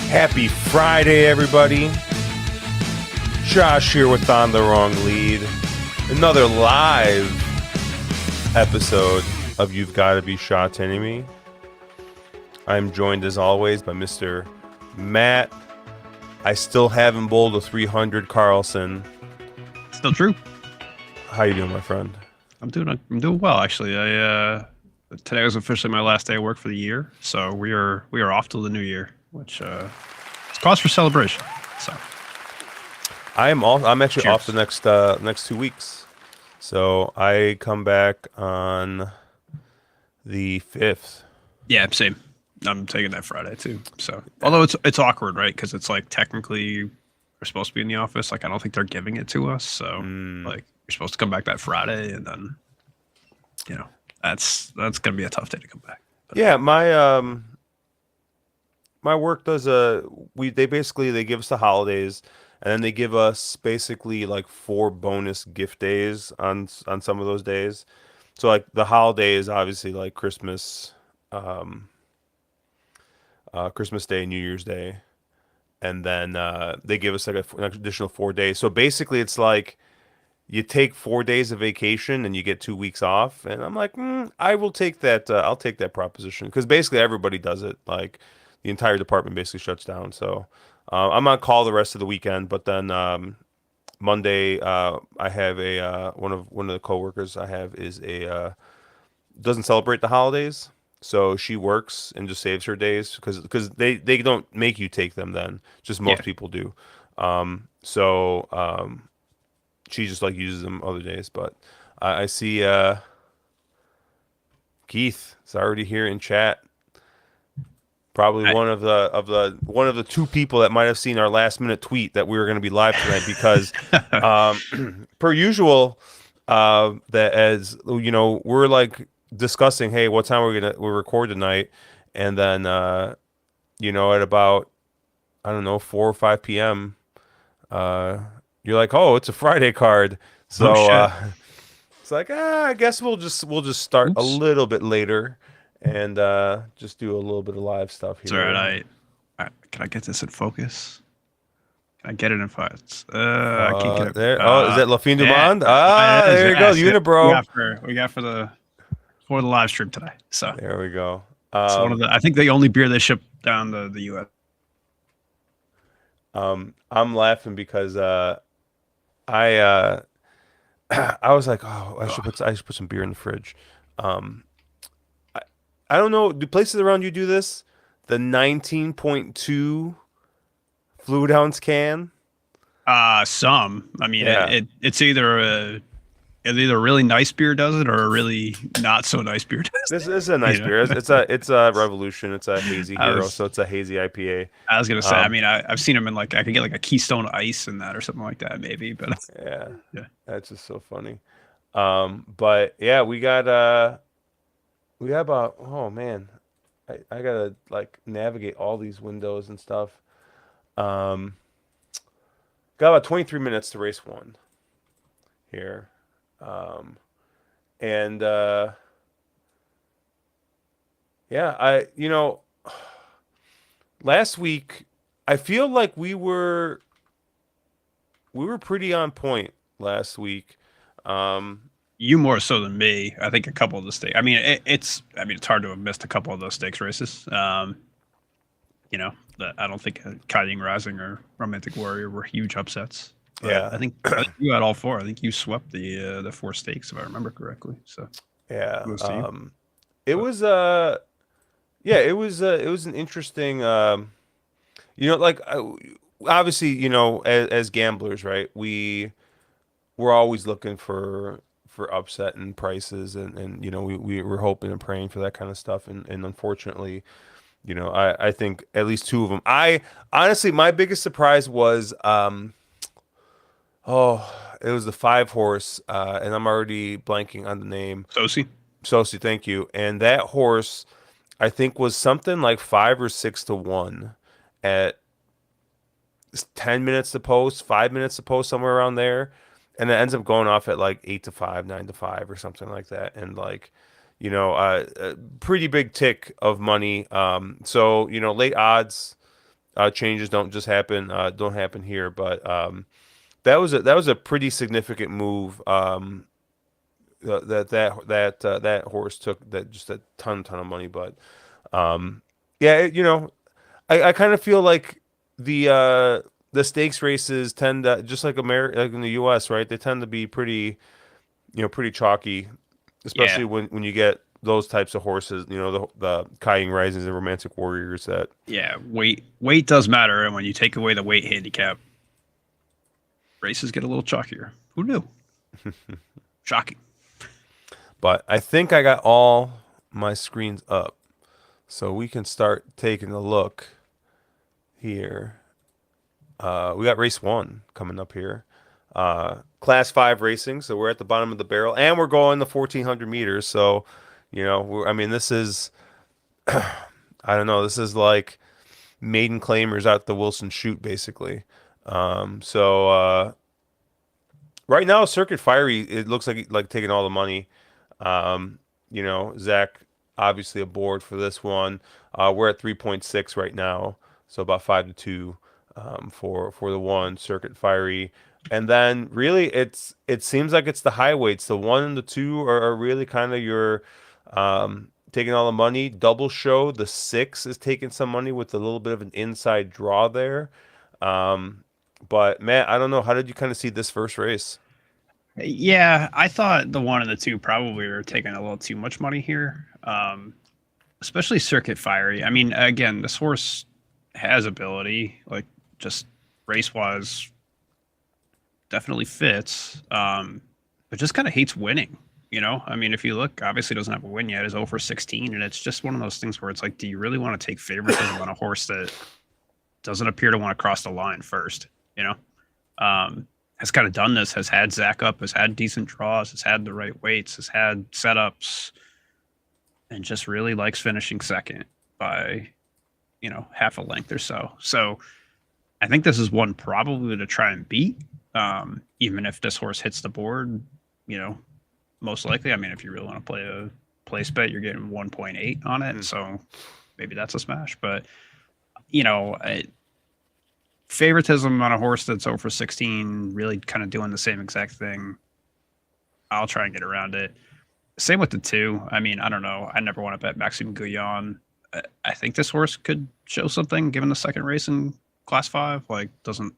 Happy Friday, everybody. Josh here with On the Wrong Lead. Another live episode of You've Gotta Be Sha Tin Me. I'm joined as always by Mr. Matt. I still haven't bowled a 300 Carlson. Still true. How you doing, my friend? I'm doing well actually. Today was officially my last day of work for the year, so we are off till the new year, which is cause for celebration. So I'm actually cheers. off the next 2 weeks. So I come back on the 5th. Yeah, same. I'm taking that Friday too. So although it's awkward, right? Because it's like technically we're supposed to be in the office. Like I don't think they're giving it to us. So like you're supposed to come back that Friday, and then that's gonna be a tough day to come back. But, Yeah, my work does they give us the holidays, and then they give us basically like 4 bonus gift days on some of those days. So like the holiday is obviously like Christmas Day, New Year's Day, and then they give us like an additional 4 days. So basically, it's like you take 4 days of vacation and you get 2 weeks off. And I'm like, I will take that. I'll take that proposition because basically everybody does it. Like the entire department basically shuts down. So I'm on call the rest of the weekend. But then Monday, I have one of the coworkers I have is doesn't celebrate the holidays. So she works and just saves her days because they don't make you take them then. Just most people do. So she just like uses them other days. But I see Keith is already here in chat. Probably one of the 2 people that might have seen our last minute tweet that we were going to be live tonight because per usual that as you know we're like discussing, hey, what time we'll record tonight, and then at about I don't know 4 or 5 p.m. You're like, oh, it's a Friday card, so it's like I guess we'll just start a little bit later and just do a little bit of live stuff here. It's all right. Can I get this in focus? Can I get it in focus? I can't get it. There. Is that La Fin du Monde? It is, There you go, Unibro. We got for the live stream today. So there we go. it's one of the. I think the only beer they ship down the U.S. I'm laughing because I was like, oh, I should put some beer in the fridge. I don't know. Do places around you do this? The 19.2 fluid ounce can. Some. I mean, it's either a really nice beer does it, or a really not so nice beer does it. This is a nice beer. It's a Revolution. It's a hazy hero, so it's a hazy IPA. I was gonna say. I mean, I've seen them in like I could get like a Keystone Ice in that or something like that, maybe. But yeah, that's just so funny. But yeah, we got about, oh man, I gotta like navigate all these windows and stuff. Got about 23 minutes to race 1 here. And last week I feel like we were pretty on point last week. You more so than me. I think a couple of the stakes. I mean, it's hard to have missed a couple of those stakes races. I don't think Kiting Rising or Romantic Warrior were huge upsets. But I think you had all 4. I think you swept the 4 stakes if I remember correctly. So yeah, it was an interesting like obviously as gamblers, right, we're always looking for upset and prices, and we were hoping and praying for that kind of stuff, and unfortunately I think at least 2 of them. I honestly, my biggest surprise was it was the 5 horse, and I'm already blanking on the name. Sosi, thank you. And that horse, I think, was something like 5 or 6 to 1 at 10 minutes to post, 5 minutes to post, somewhere around there. And it ends up going off at like 8 to 5, 9 to 5 or something like that. And like, a pretty big tick of money. So, late odds, changes don't happen here, but that was a pretty significant move. That horse took that just a ton of money, but yeah, I kind of feel like the stakes races tend to just like America, like in the U.S., right? They tend to be pretty pretty chalky, Yeah, especially when you get those types of horses, the Kying Risings and Romantic Warriors that yeah. Weight does matter, and when you take away the weight handicap, races get a little chalkier. Who knew? Shocking. but I think I got all my screens up, so we can start taking a look here. We got race one coming up here. Class 5 racing, so we're at the bottom of the barrel, and we're going the 1400 meters. So, I mean, this is, I don't know, this is like maiden claimers out the Wilson Chute, basically. So right now, Circuit Fiery, it looks like taking all the money. Zach obviously aboard for this one. We're at 3.6 right now, so about 5-2 for the one Circuit Fiery. And then really it seems like it's the high weights. The one and the two are really kind of your taking all the money. Double Show, the 6 is taking some money with a little bit of an inside draw there. But Matt, I don't know. How did you kind of see this first race? Yeah, I thought the one and the two probably were taking a little too much money here, especially Circuit Fiery. I mean, again, this horse has ability, like just race wise, definitely fits, but just kind of hates winning. I mean, if you look, obviously doesn't have a win yet. Is over 16, and it's just one of those things where it's like, do you really want to take favoritism on a horse that doesn't appear to want to cross the line first? You know, has kind of done this, has had Zach up, has had decent draws, has had the right weights, has had setups, and just really likes finishing second by, half a length or so. So I think this is one probably to try and beat. Even if this horse hits the board, most likely. I mean, if you really want to play a place bet, you're getting 1.8 on it. So maybe that's a smash. But, favoritism on a horse that's over 16, really kind of doing the same exact thing. I'll try and get around it. Same with the two. I mean, I don't know. I never want to bet Maxime Guyon. I think this horse could show something given the second race in class 5. Like, doesn't,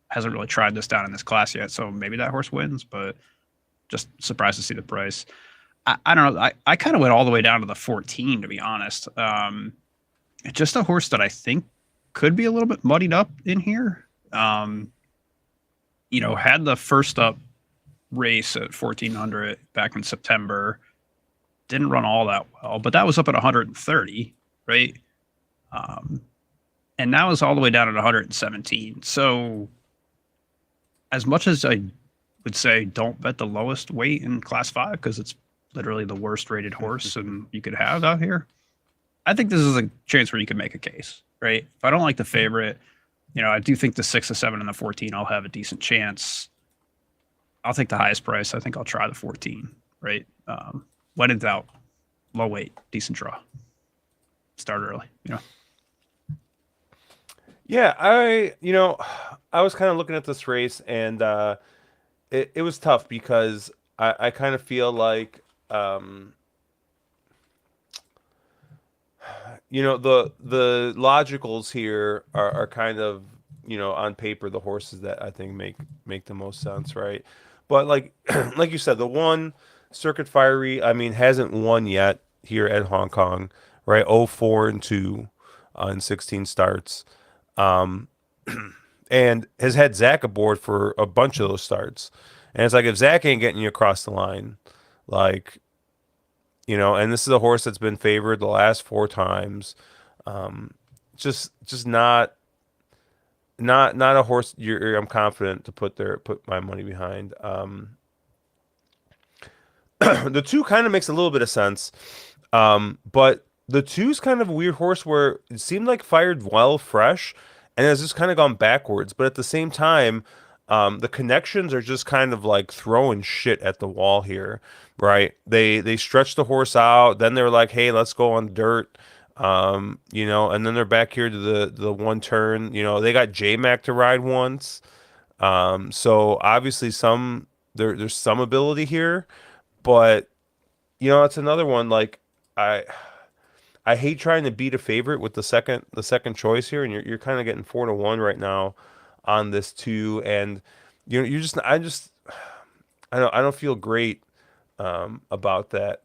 hasn't really tried this down in this class yet. So maybe that horse wins, but just surprised to see the price. I don't know. I kind of went all the way down to the 14, to be honest. Just a horse that I think could be a little bit muddied up in here. Had the first up race at 1400 back in September. Didn't run all that well, but that was up at 130, right? And now is all the way down at 117. So as much as I would say don't bet the lowest weight in class 5 because it's literally the worst rated horse and you could have out here, I think this is a chance where you can make a case, right? If I don't like the favorite, I do think the 6, the 7, and the 14 I'll have a decent chance. I'll take the highest price. I think I'll try the 14, right? When in doubt, low weight, decent draw. Start early, Yeah, I was kind of looking at this race, and it was tough because I kind of feel like the logicals here are kind of on paper the horses that I think make the most sense, right? But like like you said, the one Circuit Fiery, I mean, hasn't won yet here at Hong Kong, right? 0-4-2 in 16 starts. Um, and has had Zach aboard for a bunch of those starts. And it's like if Zach ain't getting you across the line, like and this is a horse that's been favored the last 4 times. Just not a horse I'm confident to put my money behind. The two kind of makes a little bit of sense. But the two's kind of a weird horse where it seemed like fired well fresh and has just kind of gone backwards. But at the same time, the connections are just kind of like throwing shit at the wall here, right? They stretch the horse out, then they're like, hey, let's go on dirt. And then they're back here to the one turn. They got J Mac to ride once. So obviously there's some ability here, but it's another one like I I hate trying to beat a favorite with the second choice here, and you're kind of getting 4-1 right now on this too, and you're just I don't feel great about that.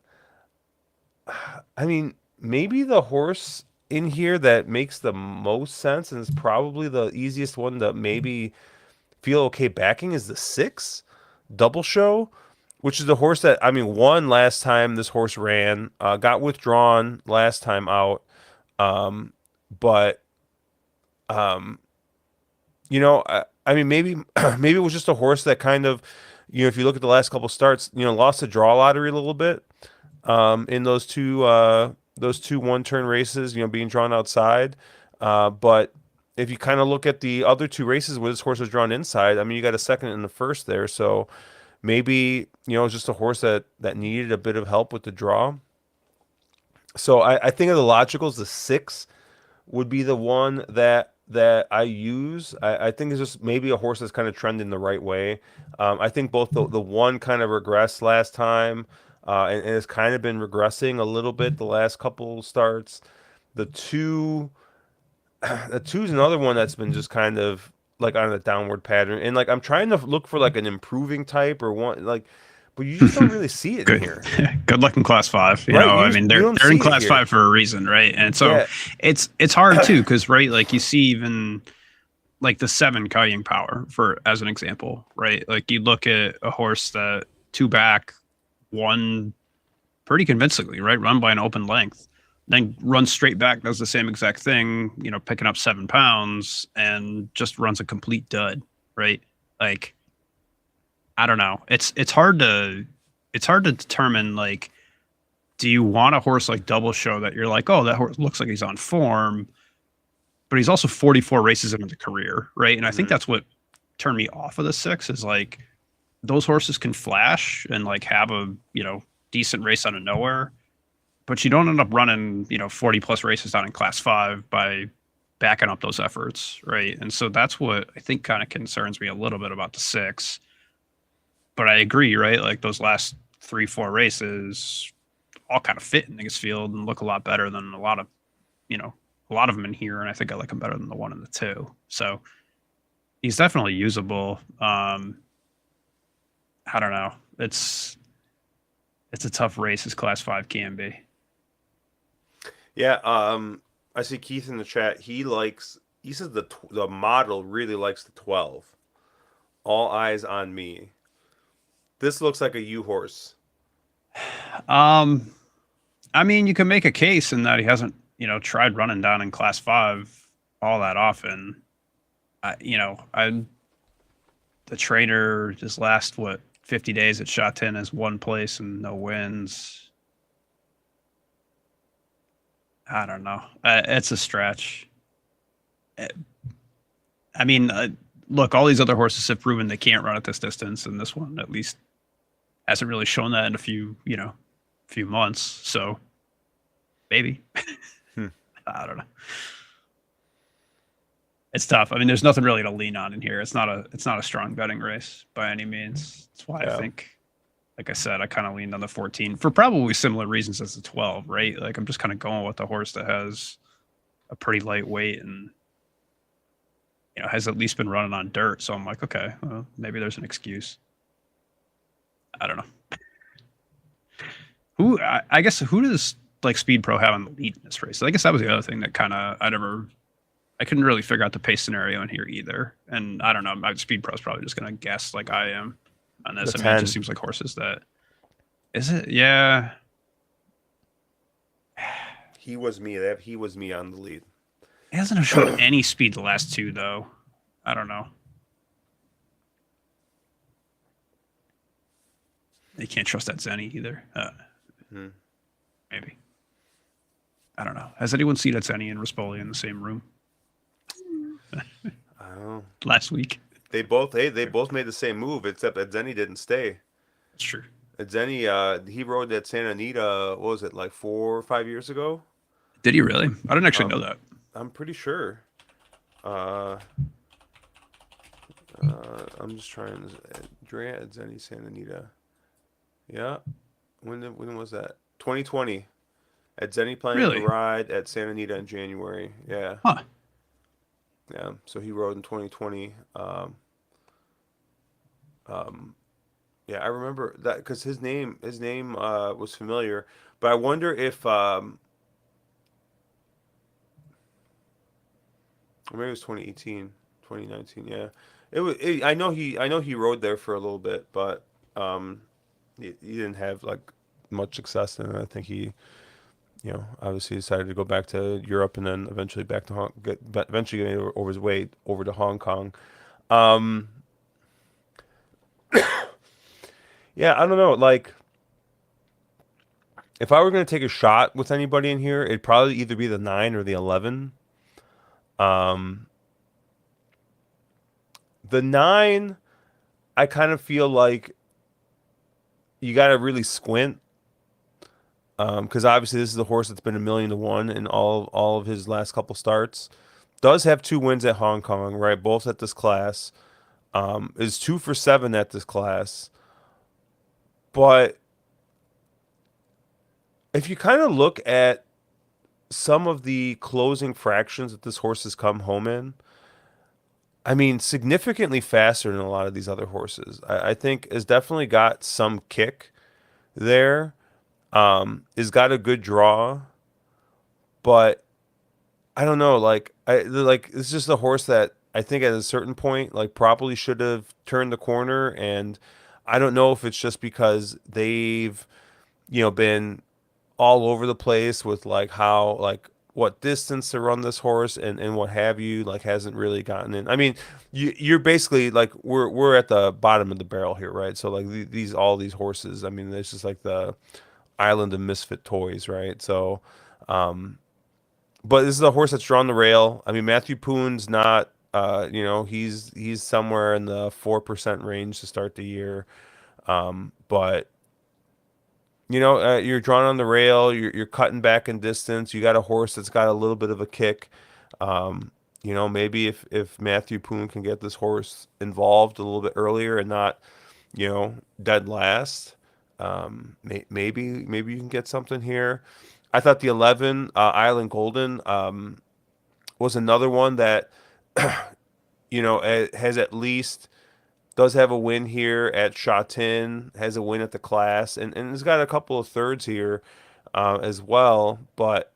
I mean, maybe the horse in here that makes the most sense and is probably the easiest one to maybe feel okay backing is the 6 double show, which is the horse that I mean won last time this horse ran, got withdrawn last time out, but um, I mean maybe maybe it was just a horse that kind of if you look at the last couple starts, lost the draw lottery a little bit in those two one turn races, being drawn outside. But if you kind of look at the other two races where this horse was drawn inside, I mean, you got a second and the first there, so maybe it's just a horse that needed a bit of help with the draw. So I think of the logicals, the 6 would be the one that I use. I think it's just maybe a horse that's kind of trending the right way. I think both the one kind of regressed last time, and has kind of been regressing a little bit the last couple starts. The two, the two's another one that's been just kind of like on a downward pattern, and like I'm trying to look for like an improving type or one like, but you just don't really see it in Good, here, good luck in class five. right? I mean, You they're don't they're in see it class here. five for a reason, right? And so Yeah. it's hard too, because right, like you see even like the 7 carrying power for as an example, right? Like you look at a horse that two back won pretty convincingly, right? Run by an open length, then runs straight back, does the same exact thing, picking up 7 pounds and just runs a complete dud, right? Like I don't know. It's hard to determine like do you want a horse like Double Show that you're like, oh, that horse looks like he's on form, but he's also 44 races into the career, right? And I think Mhm. that's what turned me off of the 6 is like those horses can flash and like have a decent race out of nowhere, but you don't end up running 40 plus races down in class 5 by backing up those efforts, right? And so that's what I think kind of concerns me a little bit about the 6. But I agree, right? Like those last 3 4 races all kind of fit in his field and look a lot better than you know a lot of them in here, and I think I like him better than the 1 and the 2. So he's definitely usable. I don't know. It's a tough race as class 5 can be. Yeah, I see Keith in the chat. He says the model really likes the 12. All eyes on me. This looks like a U horse. Um, I mean, you can make a case in that he hasn't, tried running down in class 5 all that often. I the trainer just last 50 days at Sha Tin has one place and no wins. I don't know. It's a stretch. Uh, I mean, look, all these other horses have proven they can't run at this distance, and this one at least hasn't really shown that in a few months. So maybe Hmm. I don't know. It's tough. I mean, there's nothing really to lean on in here. It's not a strong betting race by any means. That's why I Yeah. think, like I said, I kind of leaned on the 14 for probably similar reasons as the 12, right? Like I'm just kind of going with the horse that has a pretty light weight and has at least been running on dirt. So I'm like, okay, well, maybe there's an excuse. I don't know. I guess who does like Speed Pro have on the lead in this race? I guess that was the other thing that kind of I couldn't really figure out the pace scenario in here either. And I don't know, my Speed Pro is probably just gonna guess like I am on The this. I mean, it just 10. seems like horses that is it? Yeah. He was me. He was me on the lead. It hasn't shown any speed the last 2 though. I don't know. You can't trust that Zenny either. Hmm. Maybe. I don't know. Has anyone seen that Zenny and Rispoli in the same room I don't know. last week? They both made the same move, except that Zenny didn't stay. That's true. Zenny, he rode that Santa Anita. What was it, like 4 or 5 years ago? Did he really? I didn't actually know Um, that. I'm pretty sure. Uh, I'm just trying to. Drea at Zenny Santa Anita. Yeah. When was that? 2020. At Zenny planning to Really? ride at Santa Anita in January. Yeah. Huh. Yeah. So he rode in 2020. Um, yeah, I remember that because his name was familiar. But I wonder if or maybe it was 2018, 2019. Yeah. I know he rode there for a little bit, but um he didn't have like much success in it. I think he, obviously decided to go back to Europe and then eventually back to eventually getting over his way over to Hong Kong. Um, yeah, I don't know. Like, if I were going to take a shot with anybody in here, it'd probably either be the 9 or the 11. Um, the 9, I kind of feel like you got to really squint. Because obviously this is the horse that's been 1,000,000 to 1 in all of his last couple starts. Does have 2 wins at Hong Kong, right? Both at this class. Is 2 for 7 at this class. But if you kind of look at some of the closing fractions that this horse has come home in, I mean, significantly faster than a lot of these other horses. I think has definitely got some kick there. Has got a good draw, but I don't know. Like it's just a horse that I think at a certain point, like probably should have turned the corner, and I don't know if it's just because they've been all over the place with like how like what distance to run this horse and what have you, like hasn't really gotten in. I mean, you're basically like we're at the bottom of the barrel here, right? So like these all these horses, I mean, it's just like the island of misfit toys, right? So but this is a horse that's drawn the rail. I mean, Matthew Poon's not he's somewhere in the 4% range to start the year. But you're drawn on the rail. You're cutting back in distance. You got a horse that's got a little bit of a kick. Um, maybe if Matthew Poon can get this horse involved a little bit earlier and not, dead last, maybe you can get something here. I thought the 11 Island Golden was another one that has at least does have a win here at Sha Tin, has a win at the class, and has got a couple of thirds here as well. But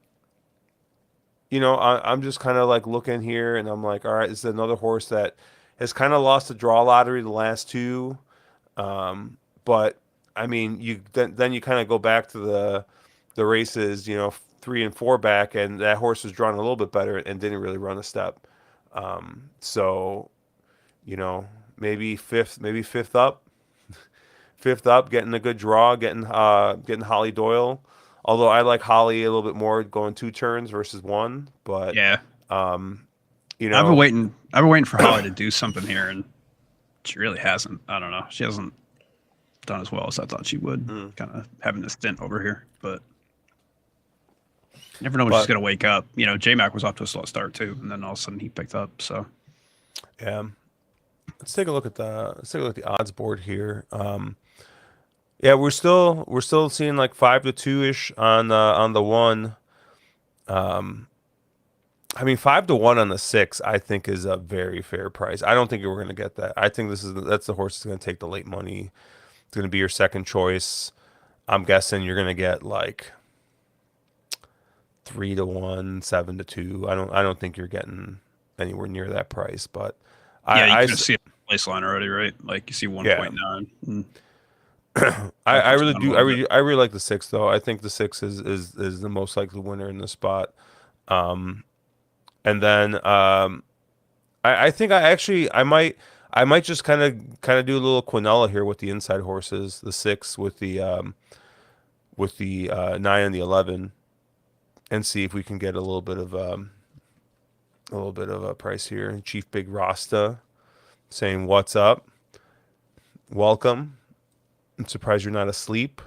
I'm just kind of like looking here, and I'm like, all right, this is another horse that has kind of lost the draw lottery the last two. But I mean, then you kind of go back to the races, 3 and 4 back, and that horse was drawn a little bit better and didn't really run a step. So you know, maybe fifth up, getting a good draw, getting Holly Doyle. Although I like Holly a little bit more going 2 turns versus one, but Yeah. um, you I've been know, waiting. I've been waiting for Holly to do something here, and she really hasn't. I don't know. She hasn't done as well as I thought she would. mm, Kind of having a stint over here, but you never know when she's but gonna wake up. J Mac was off to a slow start too, and then all of a sudden he picked up. So yeah. Let's take a look at the odds board here. Yeah, we're still seeing like 5 to 2 ish on the one. Um, I mean, 5 to 1 on the 6, I think is a very fair price. I don't think we're going to get that. I think that's the horse that's going to take the late money. It's going to be your second choice. I'm guessing you're going to get like 3 to 1, 7 to 2. I don't think you're getting anywhere near that price, but yeah, you I, I kind of see it in the place line already, right? Like you see yeah, 1.9. I Market's really down a do. I little bit. really I really like the 6 though. I think the 6 is the most likely winner in this spot. Um, and then I think I might just kind of do a little Quinella here with the inside horses, the 6 with the 9 and the 11, and see if we can get a little bit of a price here. Chief Big Rasta saying, "What's up? Welcome. I'm surprised you're not asleep."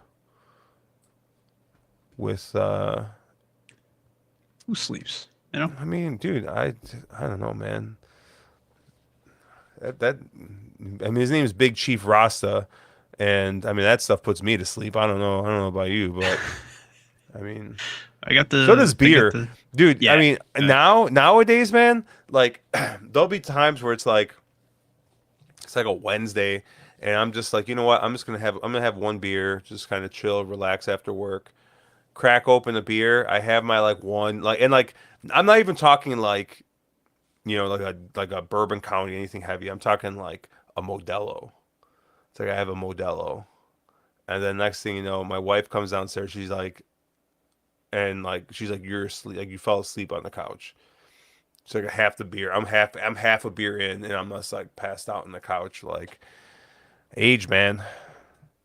With Who sleeps? You know. I mean, dude, I don't know, man. That I mean, his name is Big Chief Rasta, and I mean that stuff puts me to sleep. I don't know about you, but I mean, so does I got beer, the. dude. I Yeah. mean, Yeah. nowadays, man, like there'll be times where it's like a Wednesday, and I'm just like, you know what? I'm gonna have one beer, just kind of chill, relax after work, crack open a beer. I have my like one like and like I'm not even talking like like a bourbon county anything heavy. I'm talking like a Modelo. It's like I have a Modelo, and then next thing you know, my wife comes downstairs. She's like you're asleep, like you fell asleep on the couch. It's like a half the beer. I'm half a beer in, and I'm just like passed out on the couch. Like age, man,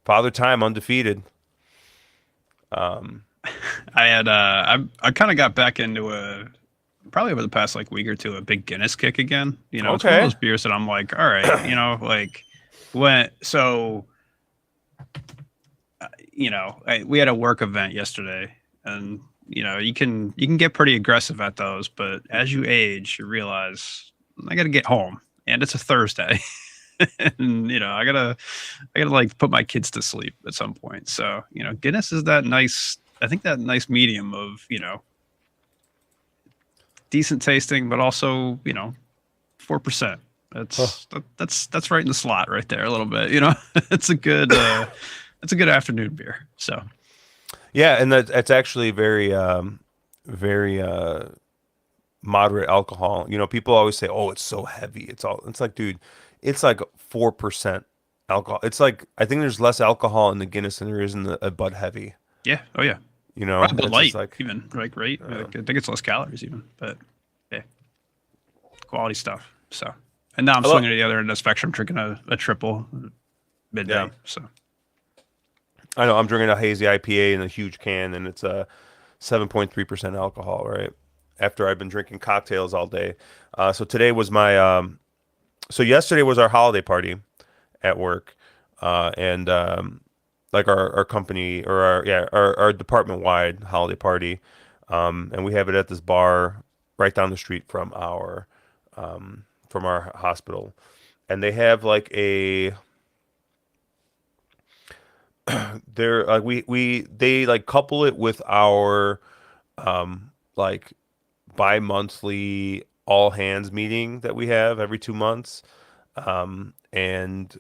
father time undefeated. Um, I had I kind of got back into a probably over the past like week or two a big Guinness kick again. You know, it's one of okay. those beers that I'm like, all right, you know, like when so we had a work event yesterday, and you can get pretty aggressive at those, but as you age, you realize I got to get home, and it's a Thursday, and I gotta like put my kids to sleep at some point. So Guinness is that nice. I think that nice medium of decent tasting, but also 4%. Huh. That's right in the slot right there a little bit. It's a good afternoon beer. So Yeah, and that's actually very moderate alcohol. You know, people always say, "Oh, it's so heavy." It's like, dude, it's like 4% alcohol. It's like I think there's less alcohol in the Guinness than there is in the Bud Heavy. yeah, oh yeah, You know, probably Bud it's just Light like even like right. uh, Like, I think it's less calories even, but yeah, quality stuff. So and now I'm I love swinging to the other end of the spectrum, drinking a triple yeah. midnight. So I know I'm drinking a hazy IPA in a huge can and it's a 7.3% alcohol, right? After I've been drinking cocktails all day. So today was my so yesterday was our holiday party at work. And like our company or our department wide holiday party. And we have it at this bar right down the street from our hospital. And they have like a they're like we they like couple it with our like bi-monthly all hands meeting that we have every 2 months. And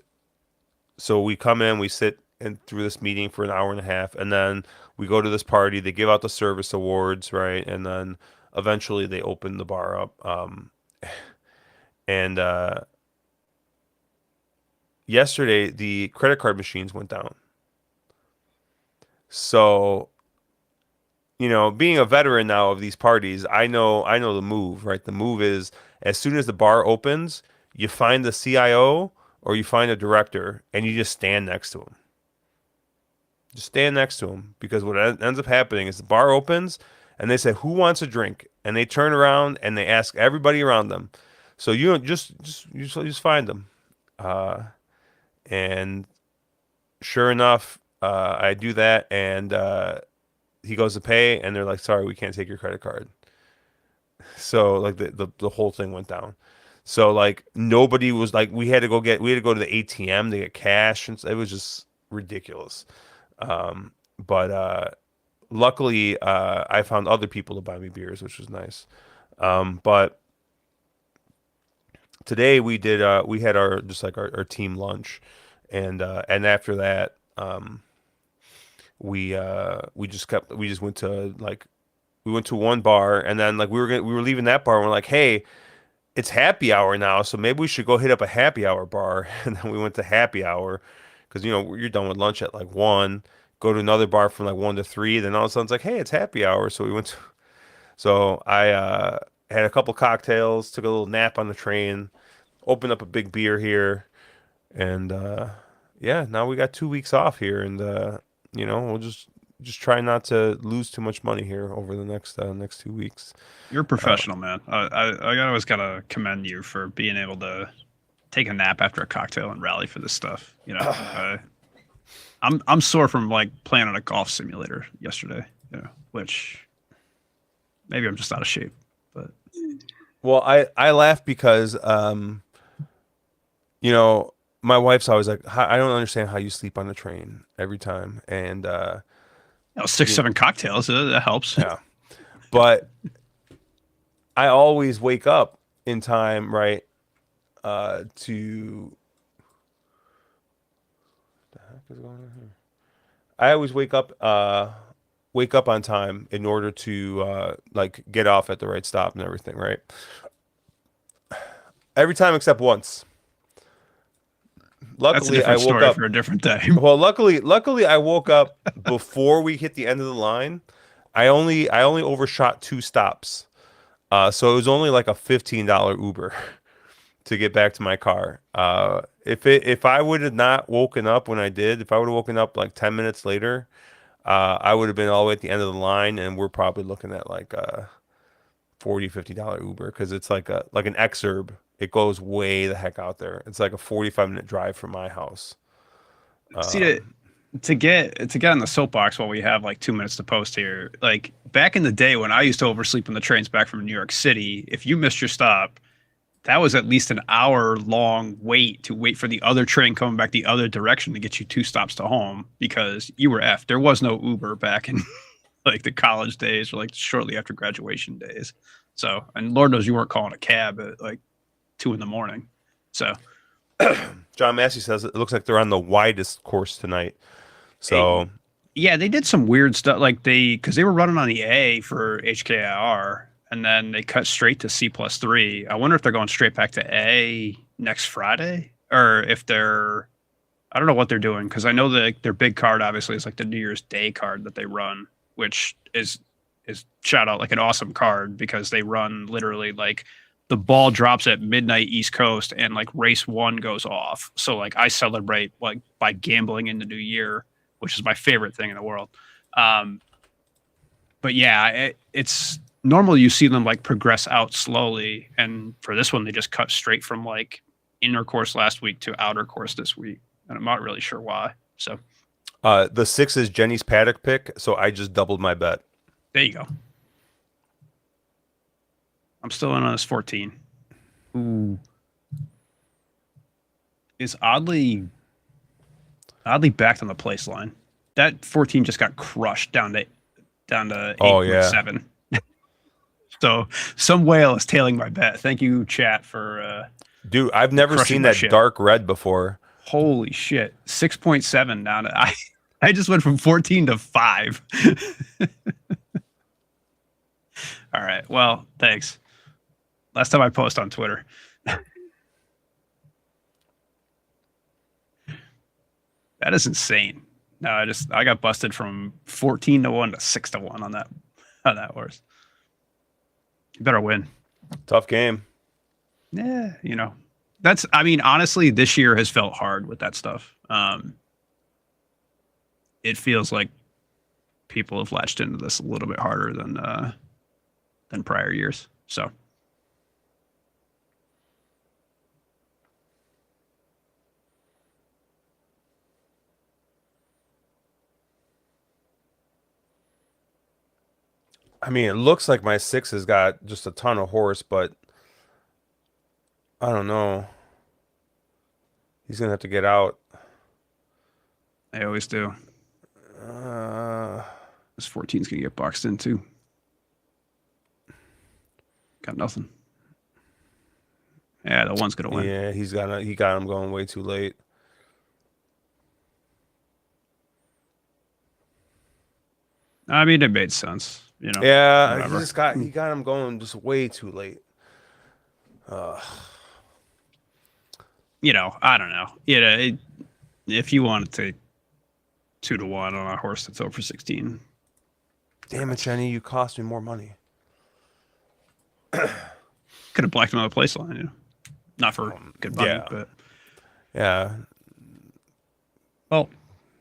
so we come in, we sit in through this meeting for an hour and a half, and then we go to this party. They give out the service awards, right? And then eventually they open the bar up. And yesterday the credit card machines went down. So, being a veteran now of these parties, I know the move, right? The move is as soon as the bar opens, you find the CIO or you find a director and you just stand next to him. Just stand next to him because what ends up happening is the bar opens and they say, "Who wants a drink?" And they turn around and they ask everybody around them. So you don't just find them. Uh, and sure enough, I do that and he goes to pay and they're like, "Sorry, we can't take your credit card." So like the whole thing went down. So like nobody was like we had to go to the ATM to get cash and it was just ridiculous. But luckily I found other people to buy me beers, which was nice. But today we had our just like our team lunch and after that we just went to like we went to one bar and then like we were leaving that bar and we're like, "Hey, it's happy hour now, so maybe we should go hit up a happy hour bar." And then we went to happy hour because you're done with lunch at like 1, go to another bar from like 1 to 3, then all of a sudden it's like, "Hey, it's happy hour." So we went to so I had a couple cocktails, took a little nap on the train, opened up a big beer here, and yeah, now we got 2 weeks off here, and we'll just try not to lose too much money here over the next 2 weeks. you're a Uh, professional, man. I always gotta commend you for being able to take a nap after a cocktail and rally for this stuff. I'm sore from like playing on a golf simulator yesterday. Which Maybe I'm just out of shape, but Well, I laugh because you know, my wife's always like, I don't understand how you sleep on the train every time, and six, you, seven cocktails that helps. yeah, but I always wake up in time, right? To the heck is going on here? I always wake up on time in order to like get off at the right stop and everything, right? Every time except once. That's a Luckily, I different woke story up. for a different day. Well, luckily, I woke up before we hit the end of the line. I only overshot two stops, so it was only like a $15 Uber to get back to my car. If I would have not woken up when I did, if I would have woken up like 10 minutes later, I would have been all the way at the end of the line, and we're probably looking at like a $40-$50 Uber because it's like an exurb. It goes way the heck out there. It's like a 45-minute drive from my house. See to get on the soapbox while we have like 2 minutes to post here. Like back in the day when I used to oversleep on the trains back from New York City, if you missed your stop, that was at least an hour long wait to wait for the other train coming back the other direction to get you two stops to home because you were F. There was no Uber back in like the college days or like shortly after graduation days. So, and Lord knows you weren't calling a cab at like 2 in the morning. So, John Massey says it looks like they're on the widest course tonight. it, So, yeah, they did some weird stuff. Like because they were running on the A for HKIR, and then they cut straight to C+3. I wonder if they're going straight back to A next Friday, or if they're. I don't know what they're doing because I know that their big card obviously is like the New Year's Day card that they run, which is shout out like an awesome card because they run literally like the ball drops at midnight East Coast and like race one goes off. So like I celebrate like by gambling in the new year, which is my favorite thing in the world. Um, but yeah, it's normal you see them like progress out slowly, and for this one they just cut straight from like inner course last week to outer course this week, and I'm not really sure why. So the six is Jenny's paddock pick. So I just doubled my bet. there you go. I'm still in on this 14. Ooh, is oddly backed on the place line. That 14 just got crushed down to Oh yeah, 8.7. So some whale is tailing my bet. Thank you, chat, for dude, I've never crushing seen my that shit. dark red before. Holy shit. 6.7 down to I just went from 14 to 5. All right. Well, thanks. Last time I post on Twitter. That is insane. No, I got busted from 14 to 1 to 6 to 1 on that horse. You better win. Tough game. Yeah, that's I mean, honestly, this year has felt hard with that stuff. It feels like people have latched into this a little bit harder than prior years. So I mean, it looks like my six has got just a ton of horse, but I don't know. He's gonna have to get out. I always do. Uh, This 14's gonna get boxed in too. Got nothing. Yeah, the one's gonna win. yeah, he got him going way too late. I mean, it made sense. Yeah, Whatever. he got him going just way too late. I don't know. If you want to take 2 to 1 on a horse that's over 16, Damn it, Jenny, you cost me more money. could have blacked him on the place line. Not for good money, yeah. but Yeah, well,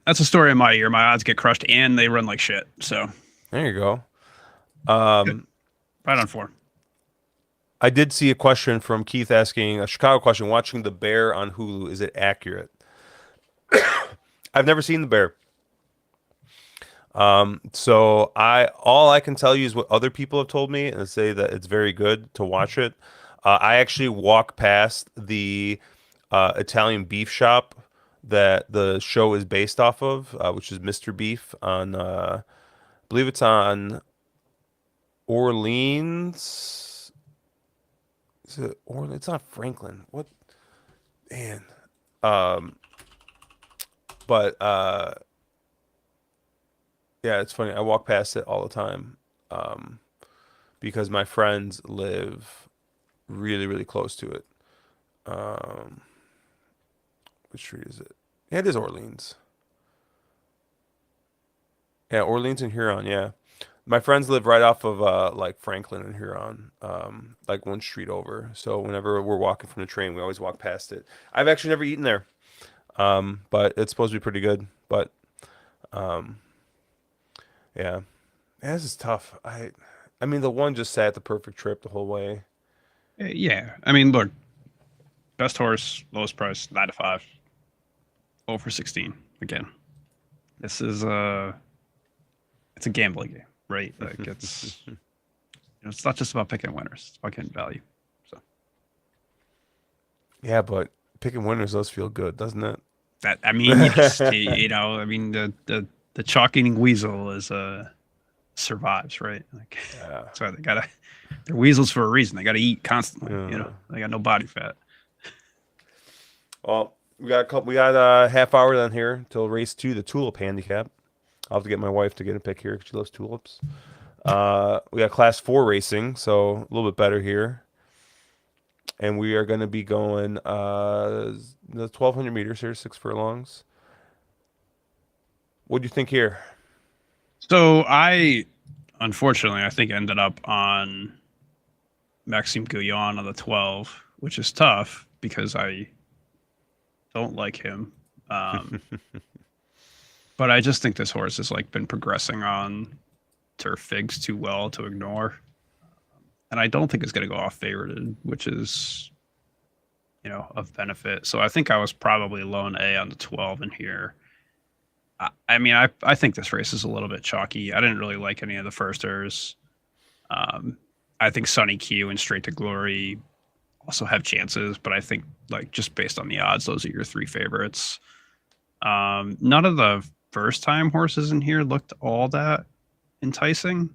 that's a story of my year. My odds get crushed and they run like shit. So there you go. right on 4. I did see a question from Keith asking a Chicago question. Watching the Bear on Hulu, is it accurate? I've never seen the Bear. So all I can tell you is what other people have told me and say that it's very good to watch it. I actually walk past the Italian beef shop that the show is based off of, which is Mr. Beef on, I believe it's on Orleans. Is it Orleans? It's not Franklin. What man? Um, but yeah, it's funny. I walk past it all the time, um, because my friends live really, really close to it. Um, which street is it? Yeah, it is Orleans. Yeah, Orleans and Huron. Yeah, my friends live right off of like Franklin and Huron, like one street over. So whenever we're walking from the train, we always walk past it. I've actually never eaten there, but it's supposed to be pretty good. But um, yeah, yeah, this is tough. I mean, the one just sat the perfect trip the whole way. Yeah, I mean, look, best horse, lowest price, 9 to 5, 0 for 16. Again, this is it's a gambling game, right? Like it's not just about picking winners; it's about getting value. So Yeah, but picking winners does feel good, doesn't it? that I mean, you just you know, I mean the chalk eating weasel is survives, right? Like Yeah. so they gotta they're weasels for a reason. They gotta eat constantly. You know, Yeah. they got no body fat. Well, we got a half hour then here till race two, the tulip handicap. I'll have to get my wife to get a pick here because she loves tulips. We got class four racing, so a little bit better here. And we are going to be going the 1200 meters here, 6 furlongs. What do you think here? So I unfortunately I think ended up on Maxime Guyon on the 12, which is tough because I don't like him. Um, but I just think this horse has like been progressing on turf figs too well to ignore. And I don't think it's going to go off favorited, which is, of benefit. So I think I was probably lone A on the 12 in here. I mean, I think this race is a little bit chalky. I didn't really like any of the firsters. Um, I think Sunny Q and Straight to Glory also have chances, but I think like just based on the odds, those are your three favorites. None of the first time horses in here looked all that enticing.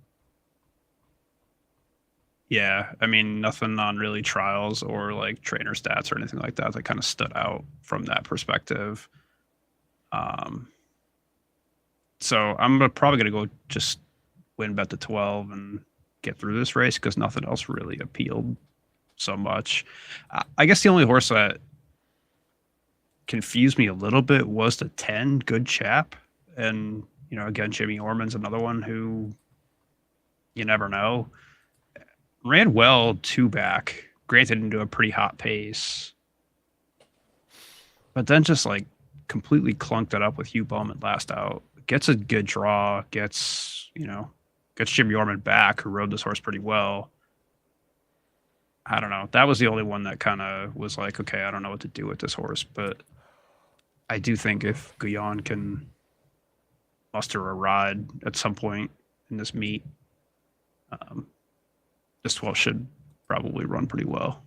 Yeah, I mean nothing on really trials or like trainer stats or anything like that that kind of stood out from that perspective. Um, so I'm probably gonna go just win bet the 12 and get through this race because nothing else really appealed so much. I guess the only horse that confused me a little bit was the 10, Good Chap. And, again, Jimmy Orman's another one who you never know. Ran well two back, granted into a pretty hot pace, but then just like completely clunked it up with Hugh Bowman last out. Gets a good draw, gets Jimmy Orman back, who rode this horse pretty well. I don't know. That was the only one that kind of was like, okay, I don't know what to do with this horse, but I do think if Guyon can muster a ride at some point in this meet, um, this 12 should probably run pretty well.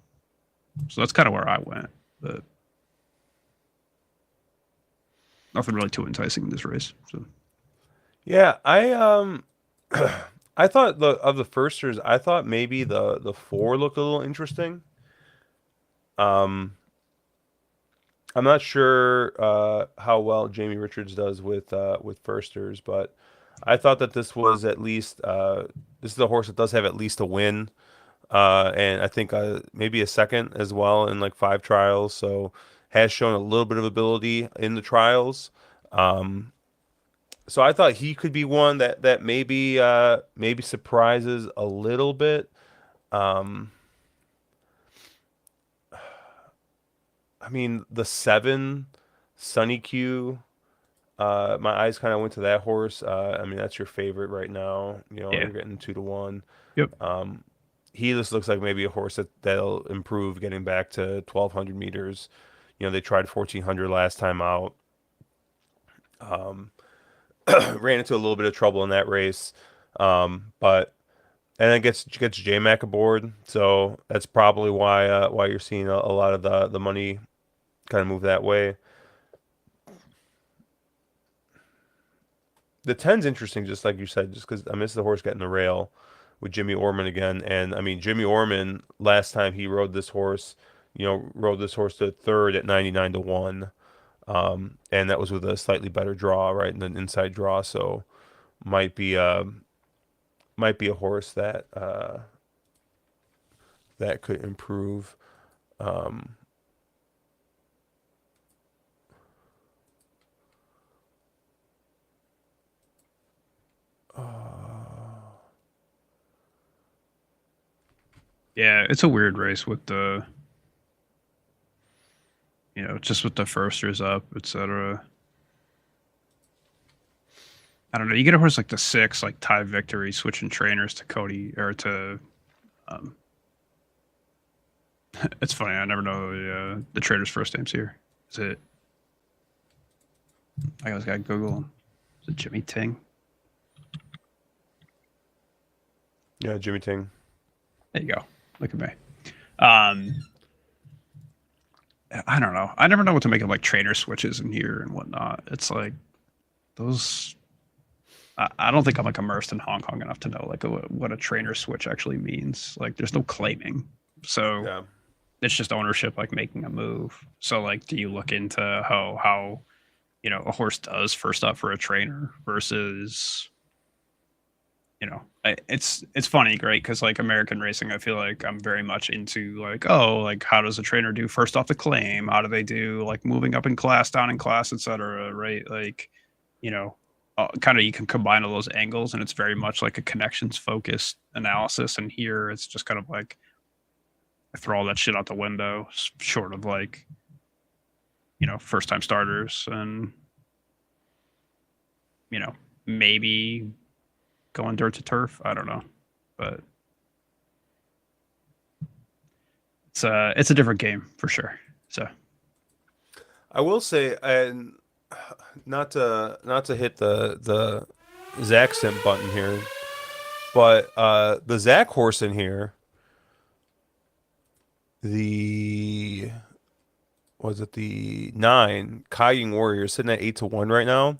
So that's kind of where I went, but nothing really too enticing in this race. So Yeah, I thought the firsters, I thought maybe the four looked a little interesting. Um, I'm not sure how well Jamie Richards does with firsters, but I thought that this was at least this is a horse that does have at least a win, and I think maybe a second as well in like 5 trials. So has shown a little bit of ability in the trials. Um, so I thought he could be one that maybe surprises a little bit. Um, I mean the 7 Sunny Q. My eyes kind of went to that horse. I mean, that's your favorite right now. yeah, You're getting 2 to 1. yep, Um, he just looks like maybe a horse that'll improve getting back to 1200 meters. They tried 1400 last time out. Um, ran into a little bit of trouble in that race. But and then gets J Mac aboard, so that's probably why you're seeing a lot of the money kind of move that way. The 10's interesting, just like you said, just because I miss the horse getting the rail with Jimmy Orman again. And I mean, Jimmy Orman, last time he rode this horse, rode this horse to third at 99 to 1. And that was with a slightly better draw, right? And an inside draw. So might be uh might be a horse that could improve. Um, Yeah, it's a weird race with the just with the firsters up, etc. I don't know. You get a horse like the 6, like Ty Victory, switching trainers to Cody or to. Um, it's funny. I never know the trainer's first names here. Is it? I always got to Google him. Is it Jimmy Ting? yeah, Jimmy Ting. There you go. Look at me. Um, I don't know. I never know what to make of like trainer switches in here and whatnot. It's like those. I don't think I'm like immersed in Hong Kong enough to know like what a trainer switch actually means. Like, there's no claiming, so Yeah. it's just ownership like making a move. So like, do you look into how a horse does first up for a trainer versus it's funny, great, because like American racing, I feel like I'm very much into like, oh, like how does a trainer do first off the claim? How do they do like moving up in class, down in class, etc. Right? Like, you know, kind of you can combine all those angles, and it's very much like a connections focused analysis. And here, it's just kind of like I throw all that shit out the window, short of like first time starters and maybe going dirt to turf. I don't know, but it's a different game for sure. So I will say, and not to hit the Zach simp button here, but the Zach horse in here, the was it the 9 Kaiying Warrior sitting at 8 to 1 right now.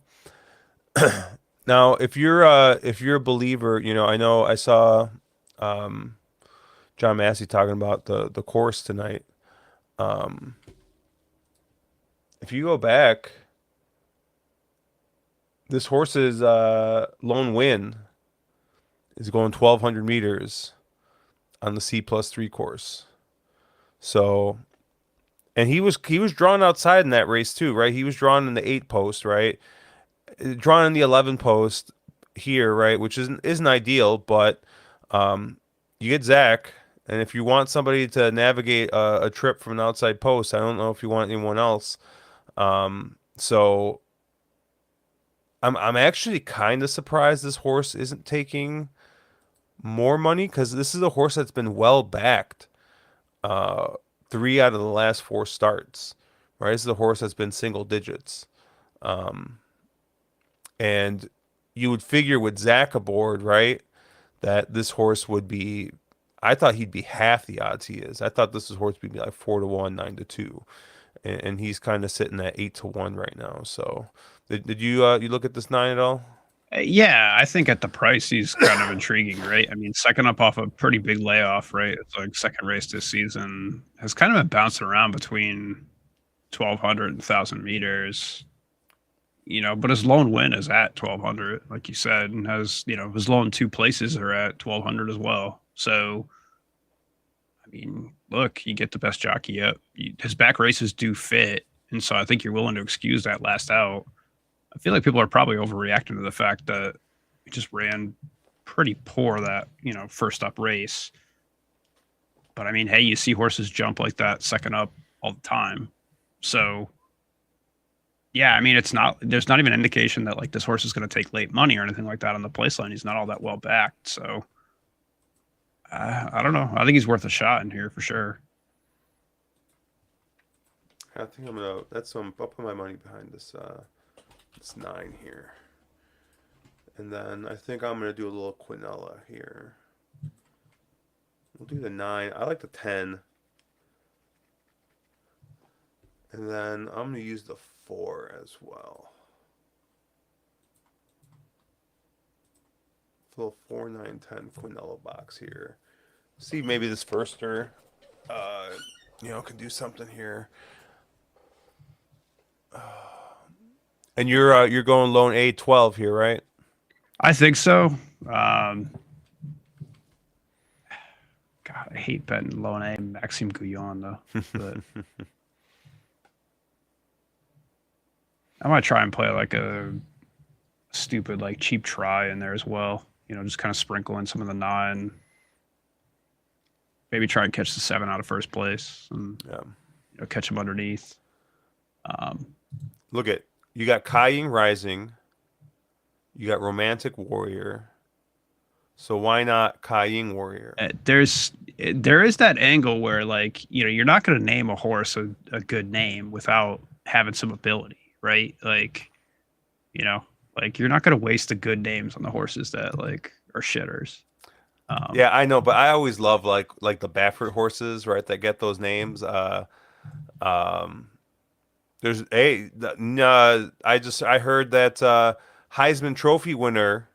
Now, if you're a believer, I know I saw um, John Massey talking about the course tonight. Um, if you go back, this horse's lone win is going 1,200 meters on the C+3 course. So, and he was drawn outside in that race too, right? He was drawn in the 8 post, right? Drawn in the 11 post here, right? Which isn't ideal, but um, you get Zach, and if you want somebody to navigate a trip from an outside post, I don't know if you want anyone else. So I'm actually kind of surprised this horse isn't taking more money because this is a horse that's been well backed. Uh, 3 out of the last 4 starts, right? This is a horse that's been single digits. Um, and you would figure with Zach aboard, right, that this horse would be. I thought he'd be half the odds he is. I thought this horse would be like 4 to 1, 9 to 2, and he's kind of sitting at 8 to 1 right now. So, did you look at this 9 at all? yeah, I think at the price he's kind of intriguing, right? I mean, second up off a pretty big layoff, right? It's like second race this season has kind of been bouncing around between 1,200 and 1,000 meters. But his lone win is at 1,200, like you said, and has his lone 2 places are at 1,200 as well. So, I mean, look, you get the best jockey up. His back races do fit, and so I think you're willing to excuse that last out. I feel like people are probably overreacting to the fact that he just ran pretty poor that first up race. But I mean, hey, you see horses jump like that second up all the time. So yeah, I mean, there's not even an indication that like this horse is going to take late money or anything like that on the place line. He's not all that well backed. So I don't know. I think he's worth a shot in here for sure. I think I'm gonna. I'll put my money behind this 9 here. And then I think I'm gonna do a little Quinella here. We'll do the 9. I like the 10. And then I'm gonna use the 4 as well. Little 4, 9, 10 Quinella box here. See, maybe this firster, uh, can do something here. And you're going lone A12 here, right? I think so. God, I hate betting low A Maxime Guyon though. But I might try and play like a stupid, like cheap try in there as well. Just kind of sprinkle in some of the 9. Maybe try and catch the 7 out of first place and Yeah. Catch him underneath. Look at you got Kaiying Rising. You got Romantic Warrior. So why not Kaiying Warrior? There is that angle where like you're not going to name a horse a good name without having some ability, right? Like like you're not going to waste the good names on the horses that like are shitters. Yeah, I know, but I always love like the Baffert horses, right? That get those names. Um, there's I heard that Heisman Trophy winner.